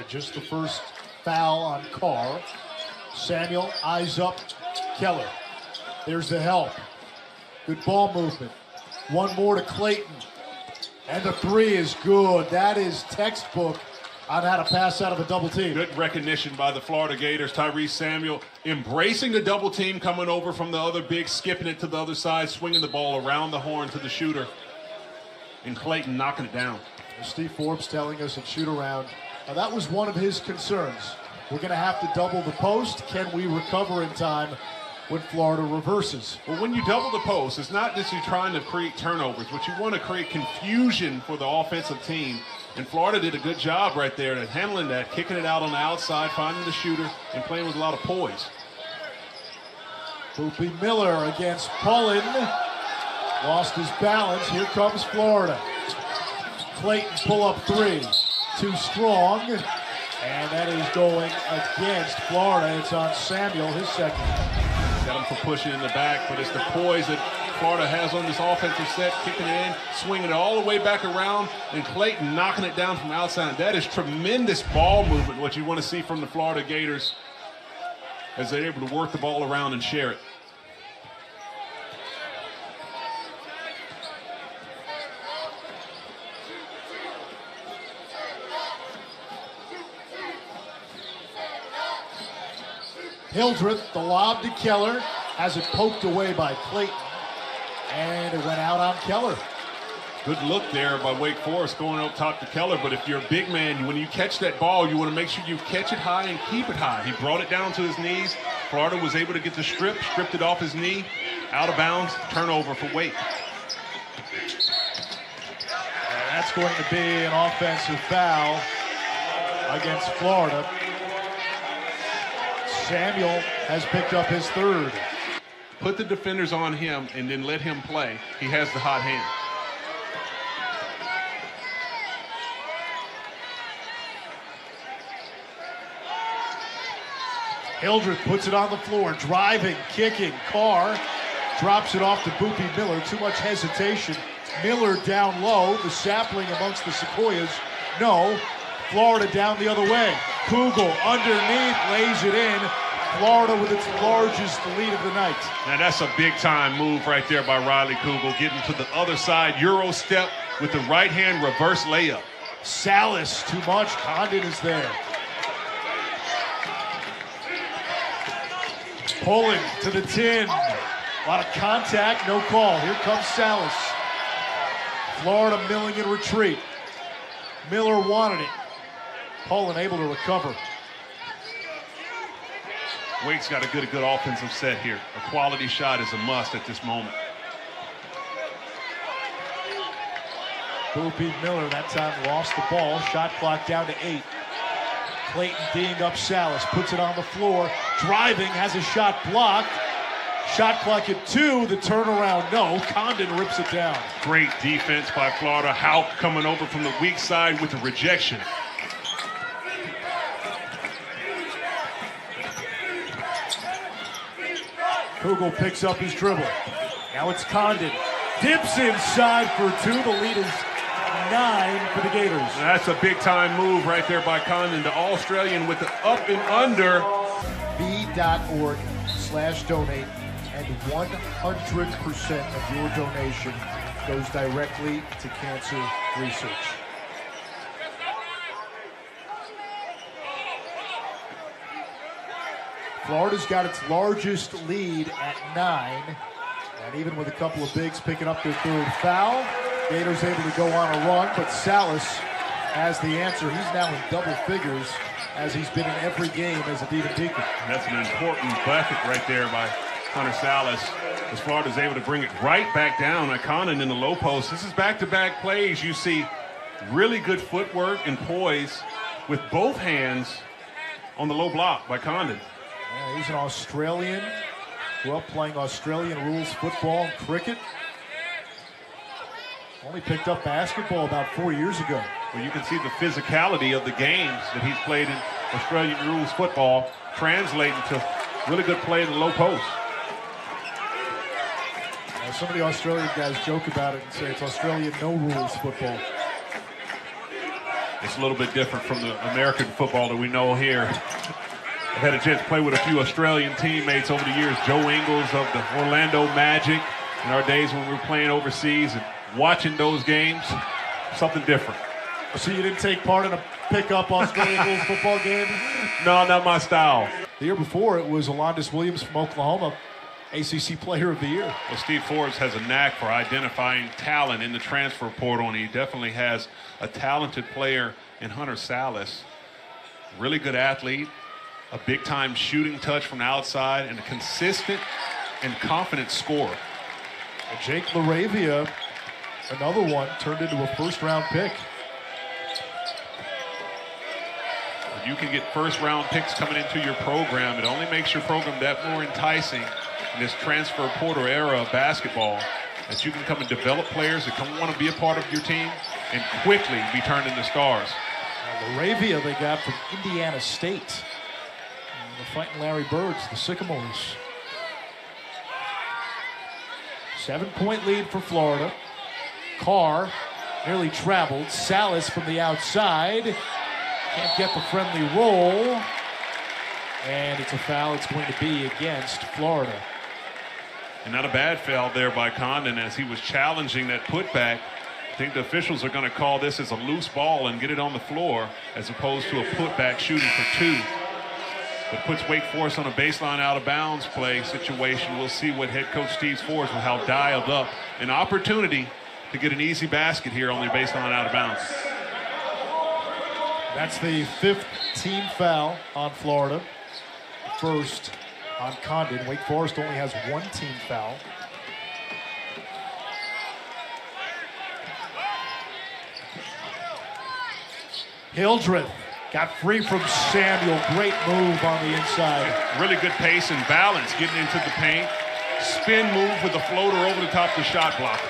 Just the first foul on Carr. Samuel eyes up Keller. There's the help. Good ball movement. One more to Clayton. And the 3 is good. That is textbook on how to pass out of a double team. Good recognition by the Florida Gators. Tyrese Samuel embracing the double team, coming over from the other big, skipping it to the other side, swinging the ball around the horn to the shooter. And Clayton knocking it down. Steve Forbes telling us in shoot around, that was one of his concerns. We're going to have to double the post. Can we recover in time when Florida reverses? Well, when you double the post, it's not that you're trying to create turnovers, but you want to create confusion for the offensive team. And Florida did a good job right there at handling that, kicking it out on the outside, finding the shooter, and playing with a lot of poise. Boopy Miller against Pullen. Lost his balance. Here comes Florida. Clayton pull-up 3. Too strong. And that is going against Florida. It's on Samuel, his second. Got him for pushing in the back, but it's the poise that Florida has on this offensive set, kicking it in, swinging it all the way back around, and Clayton knocking it down from outside. That is tremendous ball movement, what you want to see from the Florida Gators as they're able to work the ball around and share it. Hildreth, the lob to Keller, has it poked away by Clayton, and it went out on Keller. Good look there by Wake Forest going up top to Keller, but if you're a big man, when you catch that ball, you want to make sure you catch it high and keep it high. He brought it down to his knees. Florida was able to get the stripped it off his knee, out of bounds, turnover for Wake. That's going to be an offensive foul against Florida. Samuel has picked up his 3rd. Put the defenders on him and then let him play. He has the hot hand. Hildreth puts it on the floor, driving, kicking. Carr drops it off to Boopy Miller. Too much hesitation. Miller down low, the sapling amongst the sequoias. No. Florida down the other way. Kugel underneath, lays it in. Florida with its largest lead of the night. Now that's a big-time move right there by Riley Kugel, getting to the other side, Euro step with the right-hand reverse layup. Salas, too much. Condon is there. Pulling to the tin. A lot of contact, no call. Here comes Salas. Florida milling in retreat. Miller wanted it. Pullen able to recover. Wake's got a good offensive set here. A quality shot is a must at this moment. Boopy Miller that time lost the ball. Shot clock down to 8. Clayton D'ing up Salas, puts it on the floor. Driving, has a shot blocked. Shot clock at 2, the turnaround, no. Condon rips it down. Great defense by Florida. Houck coming over from the weak side with the rejection. Kugel picks up his dribble. Now it's Condon. Dips inside for 2. The lead is 9 for the Gators. That's a big-time move right there by Condon. The Australian with the up and under. B.org/donate, and 100% of your donation goes directly to cancer research. Florida's got its largest lead at 9, and even with a couple of bigs picking up their 3rd foul, Gators able to go on a run, but Salas has the answer. He's now in double figures as he's been in every game as a Diva Deacon. That's an important bucket right there by Hunter Salas, as Florida's able to bring it right back down at Condon in the low post. This is back-to-back plays. You see really good footwork and poise with both hands on the low block by Condon. Yeah, he's an Australian, grew up playing Australian rules football and cricket. Only picked up basketball about 4 years ago. where you can see the physicality of the games that he's played in Australian rules football translating to really good play in the low post. Some of the Australian guys joke about it and say it's Australian no rules football. It's a little bit different from the American football that we know here. I've had a chance to play with a few Australian teammates over the years. Joe Ingles of the Orlando Magic in our days when we were playing overseas, and watching those games, something different. So you didn't take part in a pickup Australian rules football game? No, not my style. The year before, it was Alondis Williams from Oklahoma, ACC Player of the Year. Well, Steve Forbes has a knack for identifying talent in the transfer portal, and he definitely has a talented player in Hunter Salas. Really good athlete, a big-time shooting touch from outside, and a consistent and confident scorer. Jake Laravia, another one, turned into a first-round pick. When you can get first-round picks coming into your program, it only makes your program that more enticing in this transfer portal era of basketball, that you can come and develop players that want to be a part of your team and quickly be turned into stars. Laravia they got from Indiana State. They're fighting Larry Birds, the Sycamores. 7-point lead for Florida. Carr nearly traveled. Salas from the outside. Can't get the friendly roll. And it's a foul. It's going to be against Florida. And not a bad foul there by Condon as he was challenging that putback. I think the officials are going to call this as a loose ball and get it on the floor as opposed to a putback shooting for two. But puts Wake Forest on a baseline out of bounds play situation. We'll see what head coach Steve Forbes will how dialed up. An opportunity to get an easy basket here on the baseline out of bounds. That's the 5th team foul on Florida. First on Condon. Wake Forest only has 1 team foul. Hildreth got free from Samuel. Great move on the inside. Really good pace and balance getting into the paint. Spin move with a floater over the top of the shot block.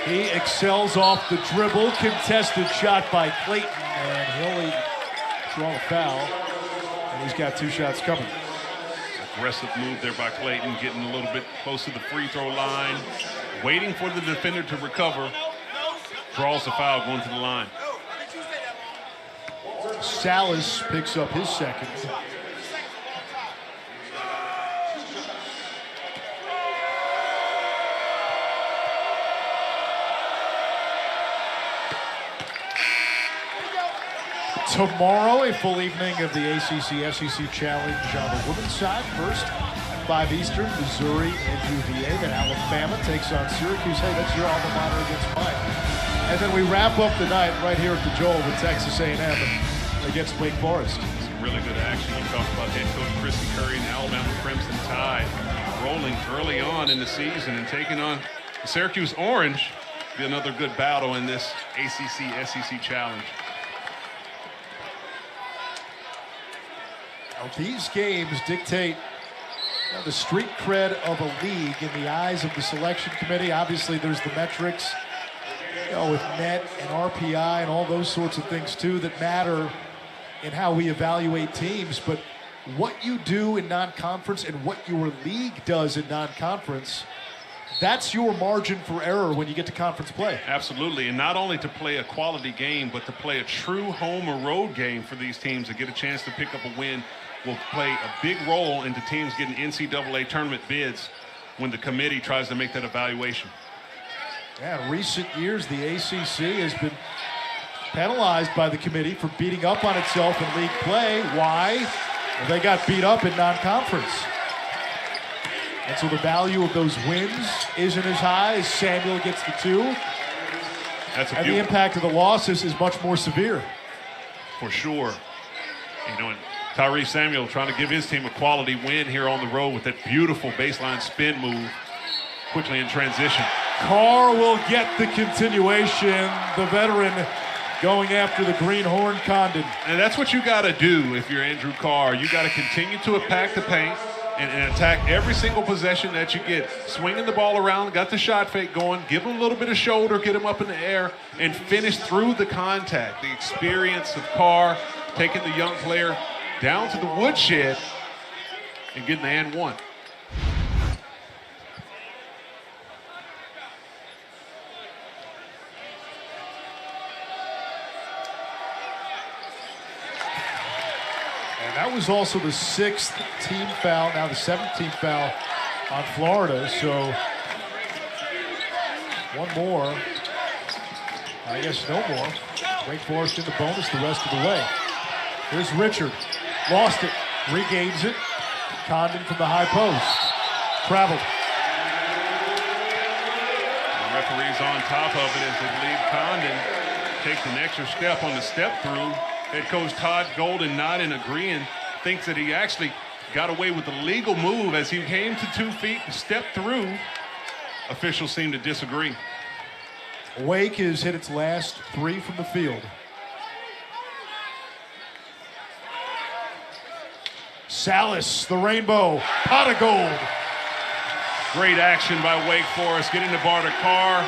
He excels off the dribble. Contested shot by Clayton, and he'll draw the foul. And he's got 2 shots coming. Aggressive move there by Clayton, getting a little bit close to the free throw line. Waiting for the defender to recover. Draws the foul going to the line. Salas picks up his second. Tomorrow, a full evening of the ACC-SEC Challenge on the women's side. First, at 5 Eastern, Missouri and UVA. Then Alabama takes on Syracuse. Hey, that's your alma mater against mine. And then we wrap up the night right here at the Joel with Texas A&M against Wake Forest. Some really good action. You talked about head coach Christy Curry and the Alabama Crimson Tide rolling early on in the season and taking on the Syracuse Orange. Be another good battle in this ACC-SEC Challenge. Now, these games dictate the street cred of a league in the eyes of the selection committee. Obviously, there's the metrics, with net and RPI and all those sorts of things too that matter in how we evaluate teams. But what you do in non-conference and what your league does in non-conference, that's your margin for error when you get to conference play. Absolutely, and not only to play a quality game, but to play a true home or road game for these teams to get a chance to pick up a win will play a big role into teams getting NCAA tournament bids when the committee tries to make that evaluation. Yeah, in recent years, the ACC has been penalized by the committee for beating up on itself in league play. Why? Well, they got beat up in non-conference. And so the value of those wins isn't as high as Samuel gets the 2. And the impact of the losses is much more severe. For sure. And Tyrese Samuel trying to give his team a quality win here on the road with that beautiful baseline spin move quickly in transition. Carr will get the continuation. The veteran going after the greenhorn Condon. And that's what you got to do if you're Andrew Carr. You got to continue to attack the paint and attack every single possession that you get. Swinging the ball around, got the shot fake going, give him a little bit of shoulder, get him up in the air, and finish through the contact. The experience of Carr taking the young player down to the woodshed and getting the and one. And that was also the 6th team foul, now the 17th foul on Florida. So one more, I guess no more. Wake Forest in the bonus the rest of the way. Here's Richard, lost it, regains it. Condon from the high post, traveled. The referee's on top of it as they believe Condon takes an extra step on the step through. Head coach Todd Golden not in agreeing, thinks that he actually got away with the legal move as he came to 2 feet and stepped through. Officials seem to disagree. Wake has hit its last 3 from the field. Salas, the rainbow, pot of gold. Great action by Wake Forest, getting the bar to Carr,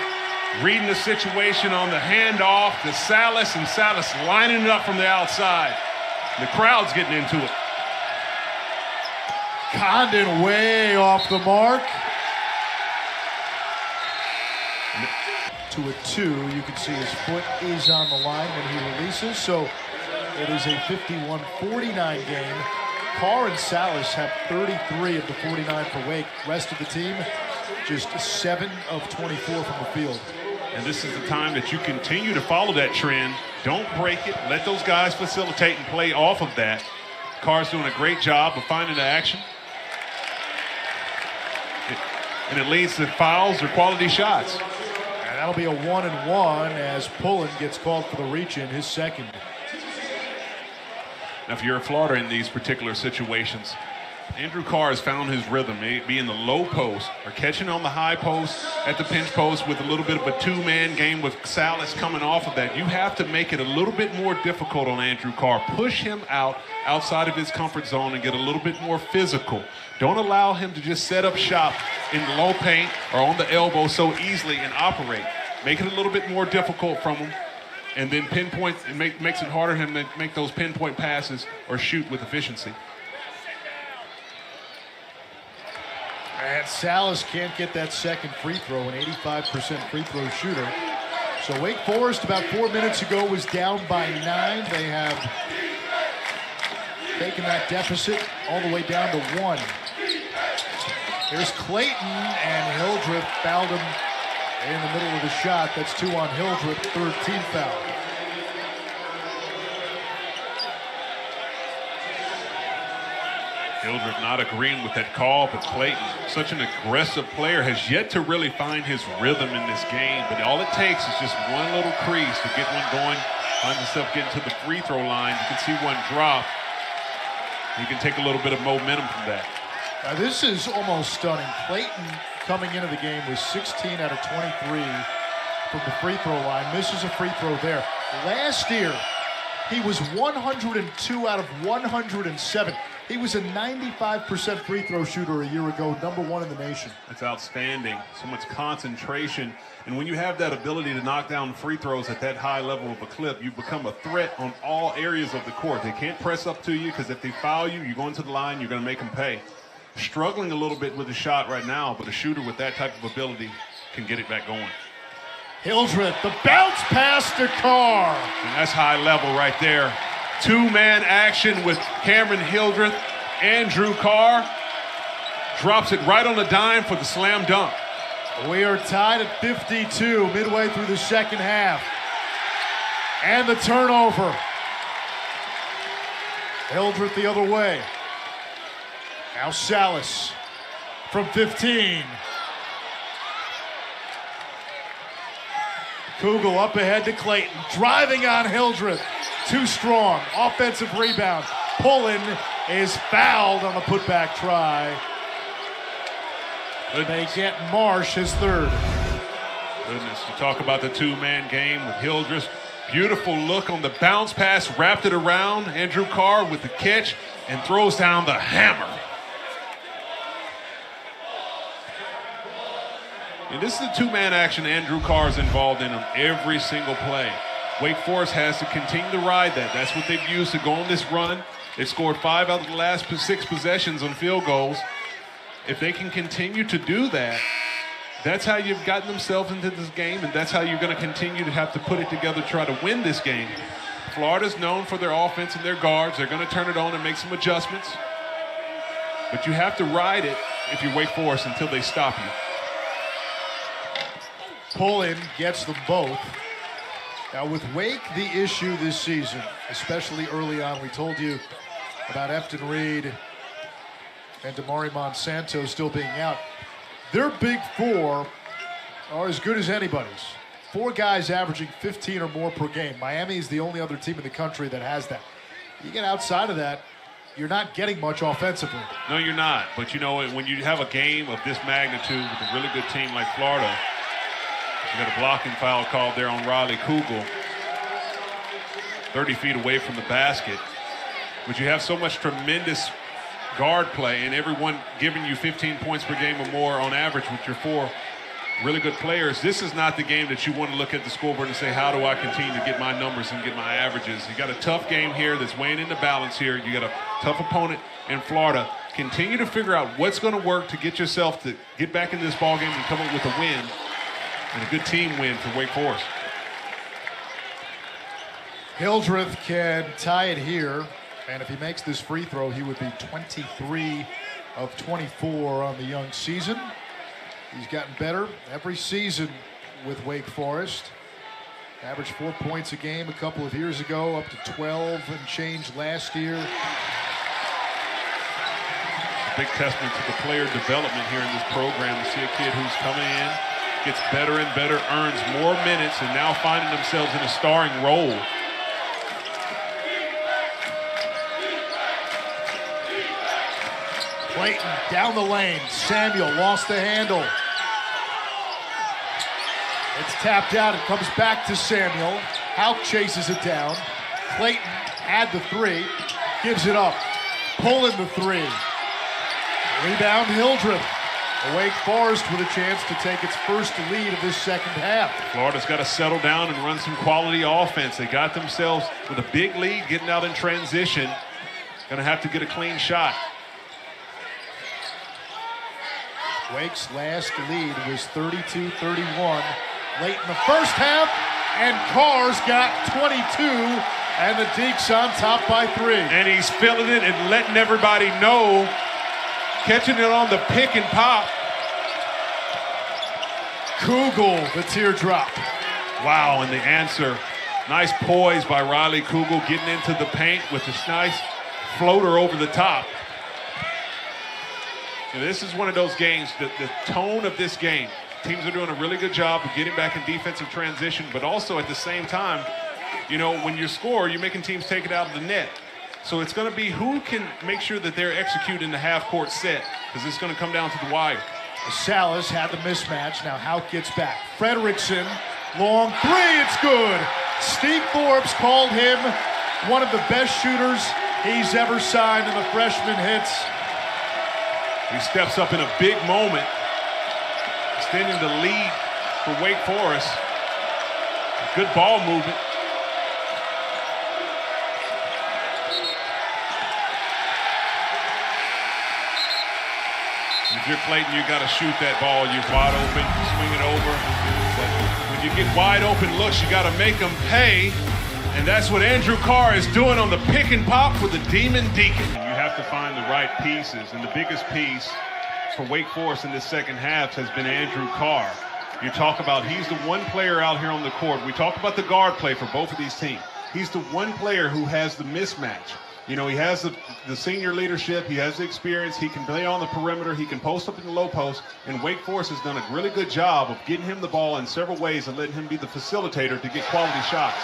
reading the situation on the handoff to Salas, and Salas lining it up from the outside. The crowd's getting into it. Condon way off the mark. To a 2, you can see his foot is on the line when he releases, so it is a 51-49 game. Carr and Salas have 33 of the 49 for Wake. Rest of the team, just 7 of 24 from the field. And this is the time that you continue to follow that trend. Don't break it. Let those guys facilitate and play off of that. Carr's doing a great job of finding the action. And it leads to fouls or quality shots. And that'll be a 1-and-1 as Pullen gets called for the reach-in, his second. Now, if you're a Florida in these particular situations, Andrew Carr has found his rhythm, be in the low post or catching on the high post at the pinch post with a little bit of a 2-man game with Salas coming off of that. You have to make it a little bit more difficult on Andrew Carr. Push him outside of his comfort zone and get a little bit more physical. Don't allow him to just set up shop in the low paint or on the elbow so easily and operate. Make it a little bit more difficult from him, and then pinpoint and makes it harder for him to make those pinpoint passes or shoot with efficiency. And Salas can't get that second free throw, an 85% free throw shooter. So Wake Forest about 4 minutes ago was down by 9. They have taken that deficit all the way down to 1. Here's Clayton, and Hildreth fouled him in the middle of the shot. That's 2 on Hildreth, 3rd team foul. Hildreth not agreeing with that call, but Clayton, such an aggressive player, has yet to really find his rhythm in this game. But all it takes is just one little crease to get one going, find himself getting to the free throw line. You can see one drop. You can take a little bit of momentum from that. Now this is almost stunning. Clayton coming into the game was 16 out of 23 from the free throw line. Misses a free throw there. Last year, he was 102 out of 107. He was a 95% free throw shooter a year ago, #1 in the nation. That's outstanding. So much concentration. And when you have that ability to knock down free throws at that high level of a clip, you become a threat on all areas of the court. They can't press up to you because if they foul you, you're going to the line, you're going to make them pay. Struggling a little bit with the shot right now, but a shooter with that type of ability can get it back going. Hildreth, the bounce pass to Carr. And that's high level right there. 2-man action with Cameron Hildreth. Andrew Carr drops it right on the dime for the slam dunk. We are tied at 52 midway through the second half. And the turnover. Hildreth the other way. Now Salas from 15. Kugel up ahead to Clayton, driving on Hildreth. Too strong, offensive rebound. Pullen is fouled on the putback try. They get Marsh his 3rd. Goodness, you talk about the 2-man game with Hildreth. Beautiful look on the bounce pass, wrapped it around. Andrew Carr with the catch and throws down the hammer. And this is a two-man action Andrew Carr is involved in every single play. Wake Forest has to continue to ride that. That's what they've used to go on this run. They've scored 5 out of the last 6 possessions on field goals. If they can continue to do that, that's how you've gotten themselves into this game, and that's how you're going to continue to have to put it together to try to win this game. Florida's known for their offense and their guards. They're going to turn it on and make some adjustments. But you have to ride it if you're Wake Forest until they stop you. Pull-in gets them both. Now with Wake, the issue this season, especially early on, we told you about Efton Reed and Damari Monsanto still being out. Their big four are as good as anybody's. 4 guys averaging 15 or more per game. Miami is the only other team in the country that has that. You get outside of that, you're not getting much offensively. No, you're not. But, you know, when you have a game of this magnitude with a really good team like Florida, you got a blocking foul called there on Riley Kugel, 30 feet away from the basket. But you have so much tremendous guard play and everyone giving you 15 points per game or more on average with your 4 really good players. This is not the game that you want to look at the scoreboard and say, how do I continue to get my numbers and get my averages? You got a tough game here that's weighing in the balance here. You got a tough opponent in Florida. Continue to figure out what's going to work to get yourself to get back into this ball game and come up with a win, and a good team win for Wake Forest. Hildreth can tie it here, and if he makes this free throw, he would be 23 of 24 on the young season. He's gotten better every season with Wake Forest. Averaged 4 points a game a couple of years ago, up to 12 and change last year. A big testament to the player development here in this program to see a kid who's coming in, gets better and better, earns more minutes, and now finding themselves in a starring role. Clayton down the lane. Samuel lost the handle. It's tapped out. It comes back to Samuel. Houck chases it down. Clayton had the 3. Gives it up. Pulling the 3. Rebound Hildreth. Wake Forest with a chance to take its first lead of this second half. Florida's got to settle down and run some quality offense. They got themselves with a big lead getting out in transition. Going to have to get a clean shot. Wake's last lead was 32-31 late in the first half, and Carr's got 22, and the Deacs on top by 3. And he's filling it and letting everybody know, catching it on the pick and pop. Kugel, the teardrop. Wow, and the answer. Nice poise by Riley Kugel getting into the paint with this nice floater over the top. And this is one of those games, the tone of this game. Teams are doing a really good job of getting back in defensive transition, but also at the same time, you know, when you score, you're making teams take it out of the net. So it's going to be who can make sure that they're executing the half-court set, because it's going to come down to the wire. Salas had the mismatch. Now Houck gets back. Fredrickson, long 3, it's good. Steve Forbes called him one of the best shooters he's ever signed, and the freshman hits. He steps up in a big moment, extending the lead for Wake Forest. Good ball movement. If you're Clayton, you got to shoot that ball. You're wide open, swing it over. But when you get wide open looks, you got to make them pay. And that's what Andrew Carr is doing on the pick and pop for the Demon Deacon. You have to find the right pieces, and the biggest piece for Wake Forest in this second half has been Andrew Carr. You talk about he's the one player out here on the court. We talk about the guard play for both of these teams. He's the one player who has the mismatch. You know, he has the senior leadership, he has the experience, he can play on the perimeter, he can post up in the low post, and Wake Forest has done a really good job of getting him the ball in several ways and letting him be the facilitator to get quality shots.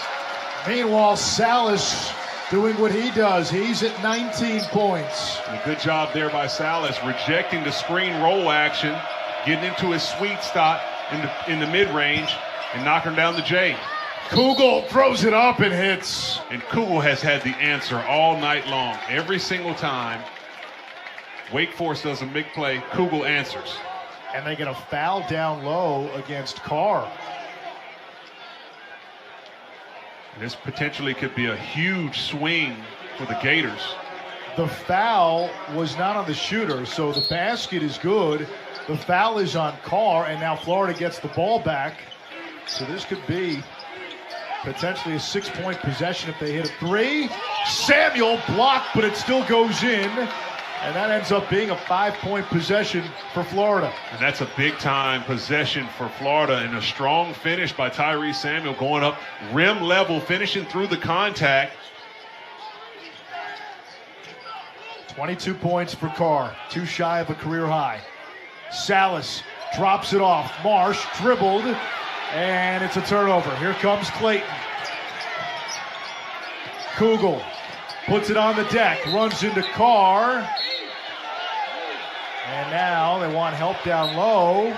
Meanwhile, Salas doing what he does. He's at 19 points. And a good job there by Salas, rejecting the screen roll action, getting into his sweet spot in the mid-range, and knocking down the J. Kugel throws it up and hits. And Kugel has had the answer all night long. Every single time Wake Forest does a big play, Kugel answers. And they get a foul down low against Carr. This potentially could be a huge swing for the Gators. The foul was not on the shooter, so the basket is good. The foul is on Carr, and now Florida gets the ball back. So this could be potentially a 6-point possession if they hit a three. Samuel blocked, but it still goes in. And that ends up being a 5-point possession for Florida. And that's a big-time possession for Florida, and a strong finish by Tyrese Samuel, going up rim level, finishing through the contact. 22 points for Carr, 2 shy of a career high. Salas drops it off. Marsh dribbled, and it's a turnover. Here comes Clayton. Kugel puts it on the deck, runs into Carr. And now they want help down low.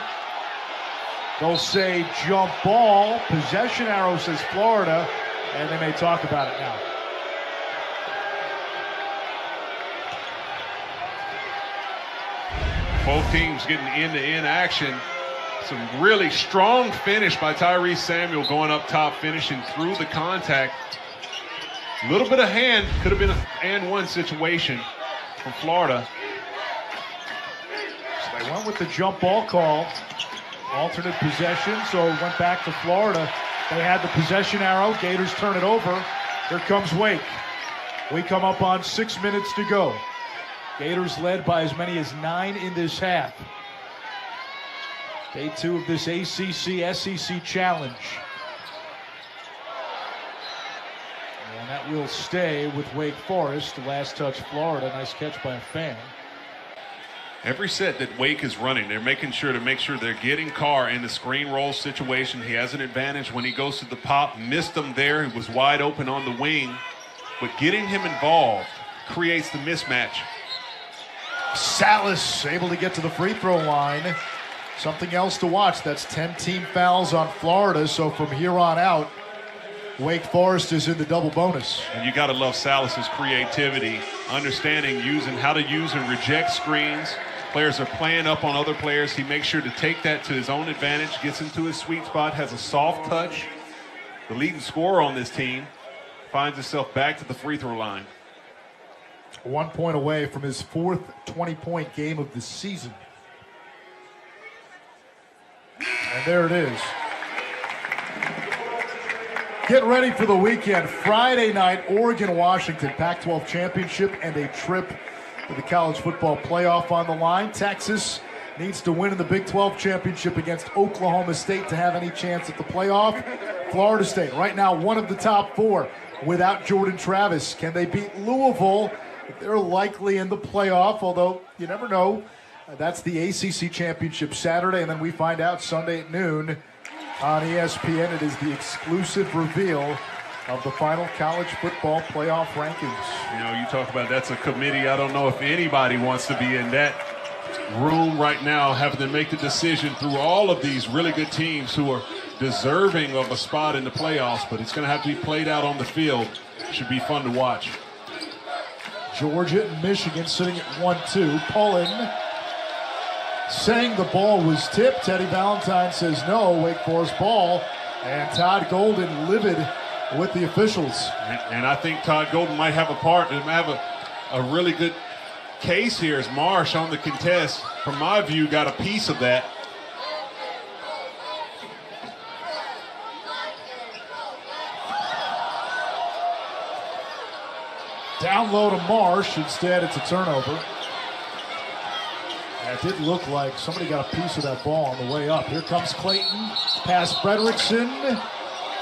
They'll say jump ball. Possession arrow says Florida, and they may talk about it now. Both teams getting end-to-end action. Some really strong finish by Tyrese Samuel, going up top, finishing through the contact. A little bit of hand, could have been an and-one situation for Florida. So they went with the jump ball call. Alternate possession, so it went back to Florida. They had the possession arrow. Gators turn it over. Here comes Wake. We come up on 6 minutes to go. Gators led by as many as 9 in this half. Day 2 of this ACC-SEC challenge. And that will stay with Wake Forest. The last touch, Florida. Nice catch by a fan. Every set that Wake is running, they're making sure they're getting Carr in the screen roll situation. He has an advantage when he goes to the pop. Missed him there. He was wide open on the wing. But getting him involved creates the mismatch. Salas able to get to the free throw line. Something else to watch. That's 10 team fouls on Florida. So from here on out, Wake Forest is in the double bonus. And you got to love Salas's creativity, understanding how to use and reject screens. Players are playing up on other players. He makes sure to take that to his own advantage, gets into his sweet spot, has a soft touch. The leading scorer on this team finds himself back to the free throw line. 1 point away from his 4th 20-point game of the season. And there it is. Get ready for the weekend. Friday night, Oregon-Washington, Pac-12 championship and a trip to the college football playoff on the line. Texas needs to win in the Big 12 championship against Oklahoma State to have any chance at the playoff. Florida State, right now, one of the top 4 without Jordan Travis. Can they beat Louisville? They're likely in the playoff, although you never know. That's the ACC championship Saturday, and then we find out Sunday at noon on ESPN. It is the exclusive reveal of the final college football playoff rankings. You know, you talk about that's a committee. I don't know if anybody wants to be in that room right now, having to make the decision through all of these really good teams who are deserving of a spot in the playoffs, but it's going to have to be played out on the field. Should be fun to watch. Georgia and Michigan sitting at 1-2. Pullen saying the ball was tipped. Teddy Valentine says no. Wake Forest ball. And Todd Golden livid with the officials. And I think Todd Golden might have a really good case here as Marsh on the contest, from my view, got a piece of that. Down low to Marsh. Instead, it's a turnover. It did look like somebody got a piece of that ball on the way up. Here comes Clayton. Past Fredrickson.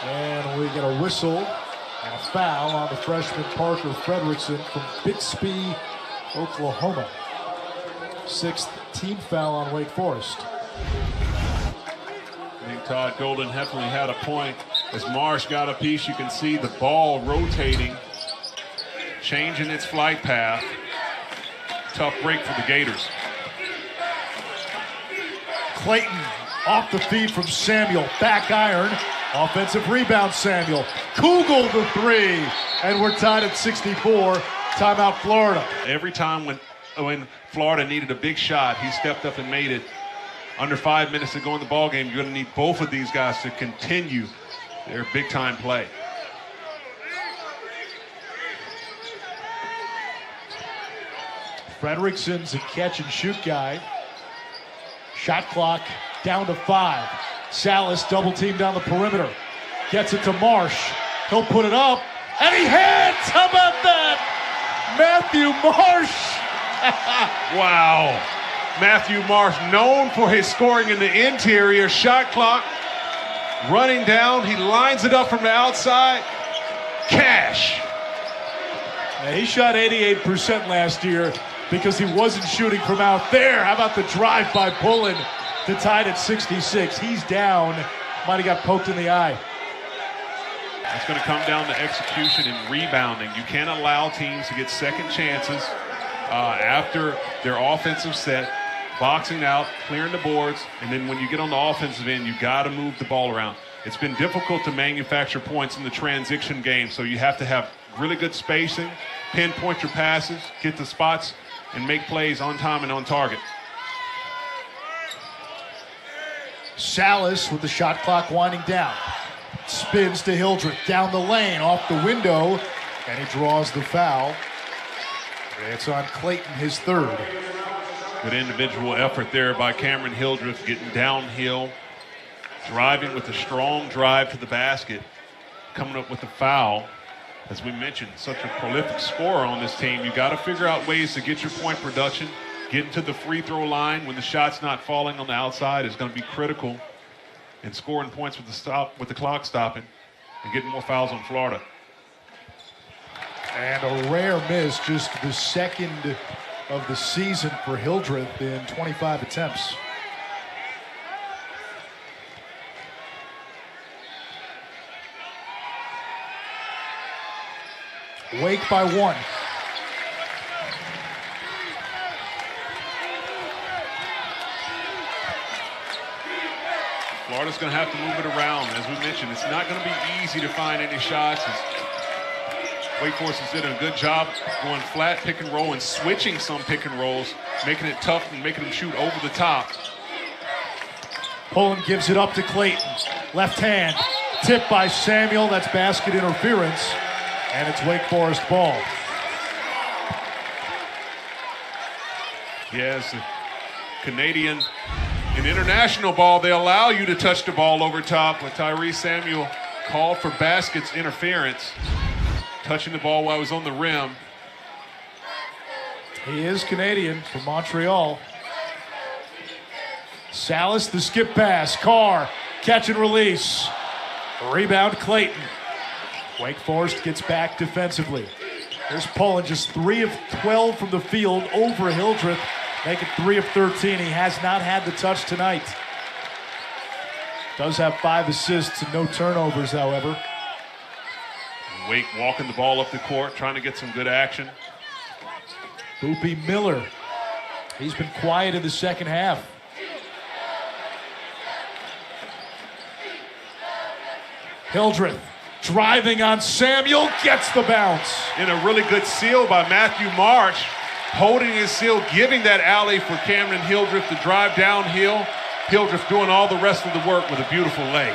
And we get a whistle and a foul on the freshman Parker Fredrickson from Bixby, Oklahoma. 6th team foul on Wake Forest. I think Todd Golden definitely had a point. As Marsh got a piece, you can see the ball rotating, changing its flight path. Tough break for the Gators. Clayton off the feed from Samuel. Back iron. Offensive rebound, Samuel. Kugel the 3. And we're tied at 64. Timeout, Florida. Every time when Florida needed a big shot, he stepped up and made it. under 5 minutes to go in the ball game, you're going to need both of these guys to continue their big-time play. Fredrickson's a catch-and-shoot guy. Shot clock down to 5. Salas double-teamed down the perimeter. Gets it to Marsh. He'll put it up, and he hits! How about that? Matthew Marsh! Wow. Matthew Marsh, known for his scoring in the interior. Shot clock running down. He lines it up from the outside. Cash. Now, he shot 88% last year because he wasn't shooting from out there. How about the drive by Pullen to tie it at 66? He's down. Might have got poked in the eye. It's going to come down to execution and rebounding. You can't allow teams to get second chances after their offensive set, boxing out, clearing the boards, and then when you get on the offensive end, you got to move the ball around. It's been difficult to manufacture points in the transition game, so you have to have really good spacing, pinpoint your passes, get the spots, and make plays on time and on target. Salas with the shot clock winding down. Spins to Hildreth, down the lane, off the window, and he draws the foul. It's on Clayton, his third. Good individual effort there by Cameron Hildreth, getting downhill, driving with a strong drive to the basket, coming up with the foul. As we mentioned, such a prolific scorer on this team. You got to figure out ways to get your point production. Getting to the free throw line when the shot's not falling on the outside is going to be critical. And scoring points with the clock stopping and getting more fouls on Florida. And a rare miss, just the second of the season for Hildreth in 25 attempts. Wake by 1. Florida's going to have to move it around. As we mentioned, it's not going to be easy to find any shots. Wake Forest has done a good job going flat pick and roll and switching some pick and rolls, making it tough and making them shoot over the top. Pullen gives it up to Clayton. Left hand, tipped by Samuel. That's basket interference, and it's Wake Forest ball. Yes, Canadian in international ball, they allow you to touch the ball over top. With Tyrese Samuel called for baskets interference, touching the ball while it was on the rim. He is Canadian from Montreal. Salas, the skip pass. Carr, catch and release. Rebound, Clayton. Wake Forest gets back defensively. There's Pullen, just 3 of 12 from the field over Hildreth. Make it 3 of 13. He has not had the touch tonight. Does have 5 assists and no turnovers, however. Wake walking the ball up the court, trying to get some good action. Hoopy Miller. He's been quiet in the second half. Hildreth driving on Samuel, gets the bounce. In a really good seal by Matthew Marsh, holding his seal, giving that alley for Cameron Hildreth to drive downhill. Hildreth doing all the rest of the work with a beautiful leg.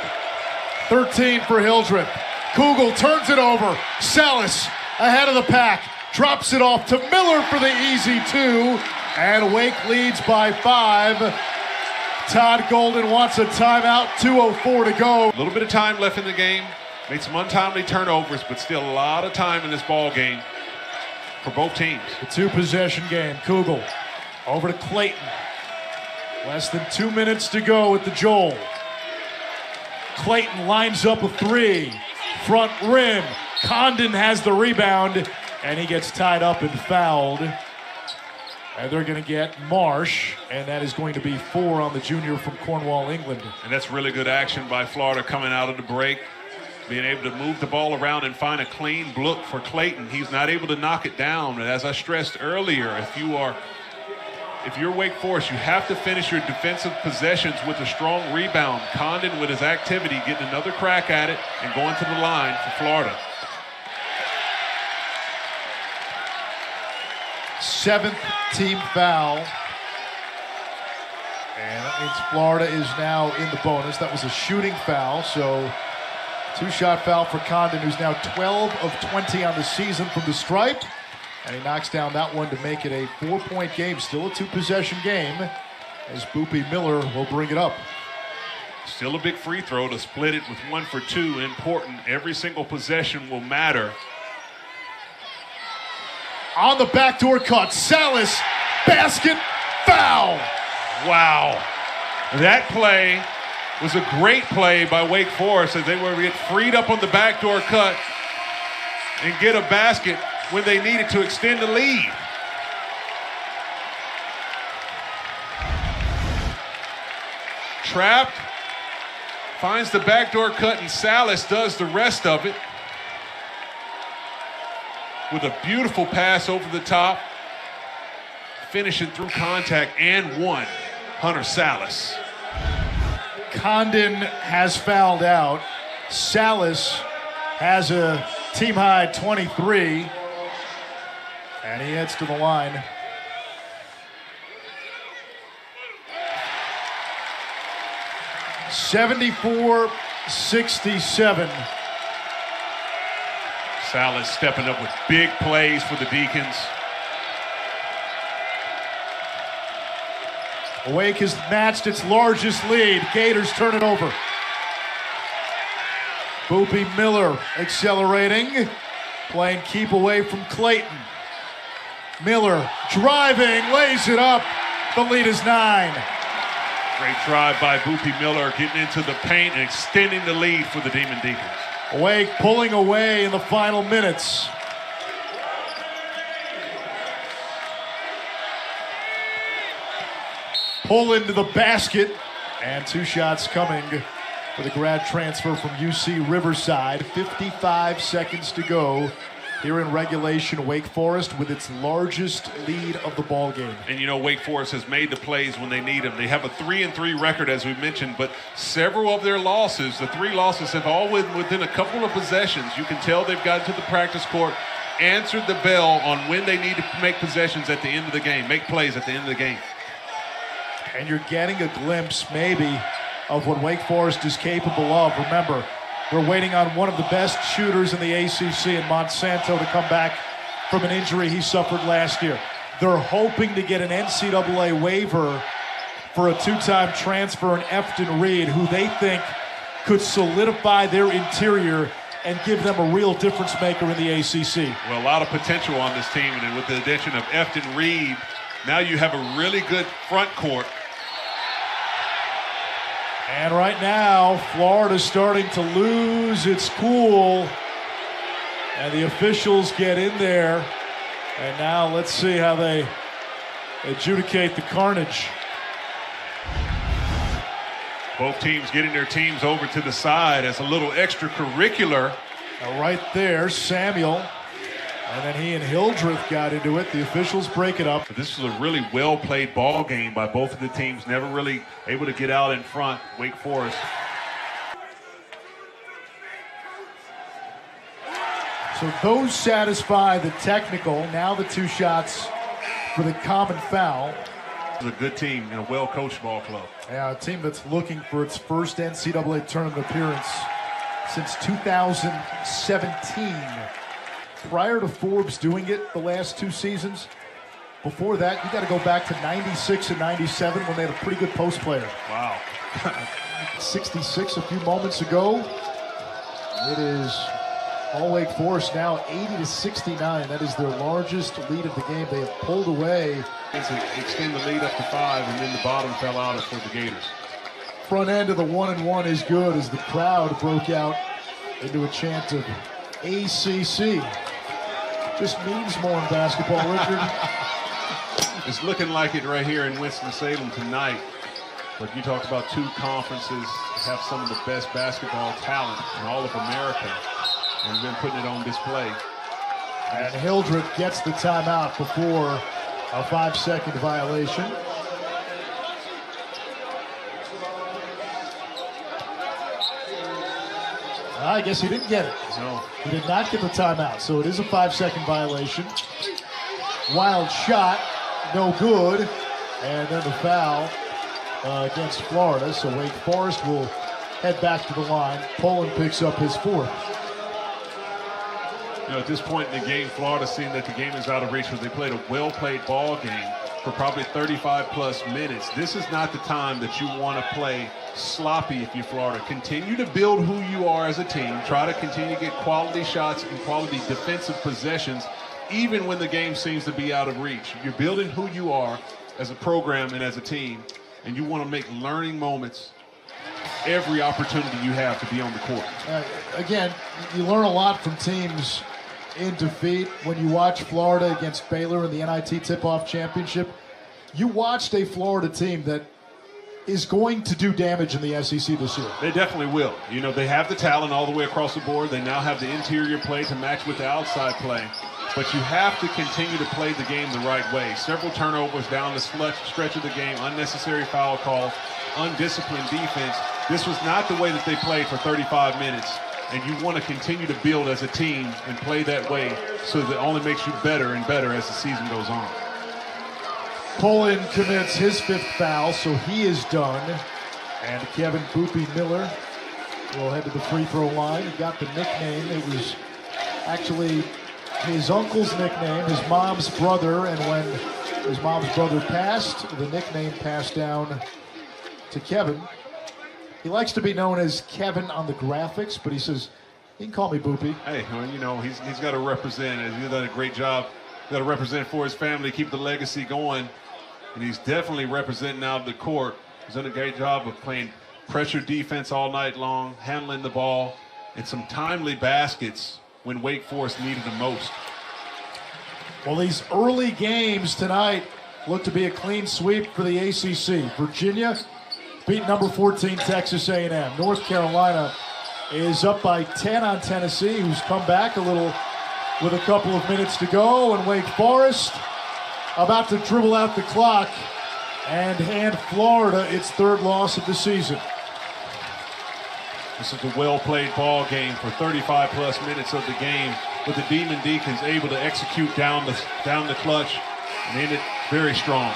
13 for Hildreth. Kugel turns it over. Salas ahead of the pack. Drops it off to Miller for the easy 2. And Wake leads by 5. Todd Golden wants a timeout. 2:04 to go. A little bit of time left in the game. Made some untimely turnovers, but still a lot of time in this ball game for both teams. The 2-possession game. Kugel over to Clayton. Less than 2 minutes to go at the Joel. Clayton lines up a 3. Front rim. Condon has the rebound, and he gets tied up and fouled. And they're going to get Marsh, and that is going to be 4 on the junior from Cornwall, England. And that's really good action by Florida coming out of the break, being able to move the ball around and find a clean look for Clayton. He's not able to knock it down. And as I stressed earlier, if you're Wake Forest, you have to finish your defensive possessions with a strong rebound. Condon, with his activity, getting another crack at it and going to the line for Florida. 7th team foul. And that means Florida is now in the bonus. That was a shooting foul, so two-shot foul for Condon, who's now 12 of 20 on the season from the stripe. And he knocks down that one to make it a 4-point game. Still a two-possession game, as Boopy Miller will bring it up. Still a big free throw to split it with 1 for 2. Important. Every single possession will matter. On the backdoor cut, Salas, basket, foul. Wow. That play was a great play by Wake Forest as they were get freed up on the backdoor cut and get a basket when they needed to extend the lead. Trapped, finds the backdoor cut, and Salas does the rest of it with a beautiful pass over the top, finishing through contact and one. Hunter Salas. Condon has fouled out. Salas has a team-high 23, and he heads to the line. (74-67). Salas stepping up with big plays for the Deacons. Wake has matched its largest lead. Gators turn it over. Boopy Miller accelerating, playing keep away from Clayton. Miller driving, lays it up. The lead is 9. Great drive by Boopy Miller, getting into the paint and extending the lead for the Demon Deacons. Wake pulling away in the final minutes. Pull into the basket, and 2 shots coming for the grad transfer from UC Riverside. 55 seconds to go here in regulation. Wake Forest with its largest lead of the ball game. And you know, Wake Forest has made the plays when they need them. They have a 3-3 record, as we mentioned, but several of their losses, the 3 losses, have all within a couple of possessions. You can tell they've gotten to the practice court, answered the bell on when they need to make possessions at the end of the game, make plays at the end of the game. And you're getting a glimpse, maybe, of what Wake Forest is capable of. Remember, we're waiting on one of the best shooters in the ACC in Monsanto to come back from an injury he suffered last year. They're hoping to get an NCAA waiver for a 2-time transfer in Efton Reed, who they think could solidify their interior and give them a real difference maker in the ACC. Well, a lot of potential on this team, and with the addition of Efton Reed, now you have a really good front court. And right now, Florida's starting to lose its cool. And the officials get in there. And now let's see how they adjudicate the carnage. Both teams getting their teams over to the side as a little extracurricular. Now right there, Samuel. And then he and Hildreth got into it. The officials break it up. This was a really well-played ball game by both of the teams. Never really able to get out in front. Wake Forest. So those satisfy the technical. Now the 2 shots for the common foul. It's a good team and a well-coached ball club. Yeah, a team that's looking for its first NCAA tournament appearance since 2017. Prior to Forbes doing it the last 2 seasons, before that, you got to go back to 96 and 97 when they had a pretty good post player. Wow. 66 a few moments ago. It is all Wake Forest now 80-69. That is their largest lead of the game. They have pulled away. Extend the lead up to 5, and then the bottom fell out for the Gators. Front end of the 1-and-1 is good as the crowd broke out into a chant of ACC. Just means more in basketball, Richard. It's looking like it right here in Winston-Salem tonight. But you talked about 2 conferences that have some of the best basketball talent in all of America, and been putting it on display. And Hildreth gets the timeout before a 5-second violation. I guess he didn't get it. No. He did not get the timeout, so it is a 5-second violation. Wild shot, no good. And then the foul against Florida, so Wake Forest will head back to the line. Poland picks up his fourth. You know, at this point in the game, Florida seeing that the game is out of reach, but they played a well-played ball game for probably 35-plus minutes. This is not the time that you want to play sloppy if you're Florida. Continue to build who you are as a team. Try to continue to get quality shots and quality defensive possessions, even when the game seems to be out of reach. You're building who you are as a program and as a team, and you want to make learning moments every opportunity you have to be on the court. Again, you learn a lot from teams in defeat. When you watch Florida against Baylor in the NIT Tip-Off Championship, you watched a Florida team that is going to do damage in the SEC this year. They definitely will. You know, they have the talent all the way across the board. They now have the interior play to match with the outside play. But you have to continue to play the game the right way. Several turnovers down the stretch of the game, unnecessary foul calls, undisciplined defense. This was not the way that they played for 35 minutes. And you want to continue to build as a team and play that way so that it only makes you better and better as the season goes on. Poland commits his fifth foul, so he is done. And Kevin Boopy Miller will head to the free throw line. He got the nickname. It was actually his uncle's nickname, his mom's brother, and when his mom's brother passed, the nickname passed down to Kevin. He likes to be known as Kevin on the graphics, but he says, he can call me Boopy. Hey, well, you know, he's got to represent. He's done a great job. Got to represent for his family, keep the legacy going. And he's definitely representing out of the court. He's done a great job of playing pressure defense all night long, handling the ball, and some timely baskets when Wake Forest needed them most. Well, these early games tonight look to be a clean sweep for the ACC. Virginia beat number 14 Texas A&M. North Carolina is up by 10 on Tennessee, who's come back a little with a couple of minutes to go. And Wake Forest about to dribble out the clock and hand Florida its third loss of the season. This is a well-played ball game for 35-plus minutes of the game, with the Demon Deacons able to execute down the clutch and end it very strong.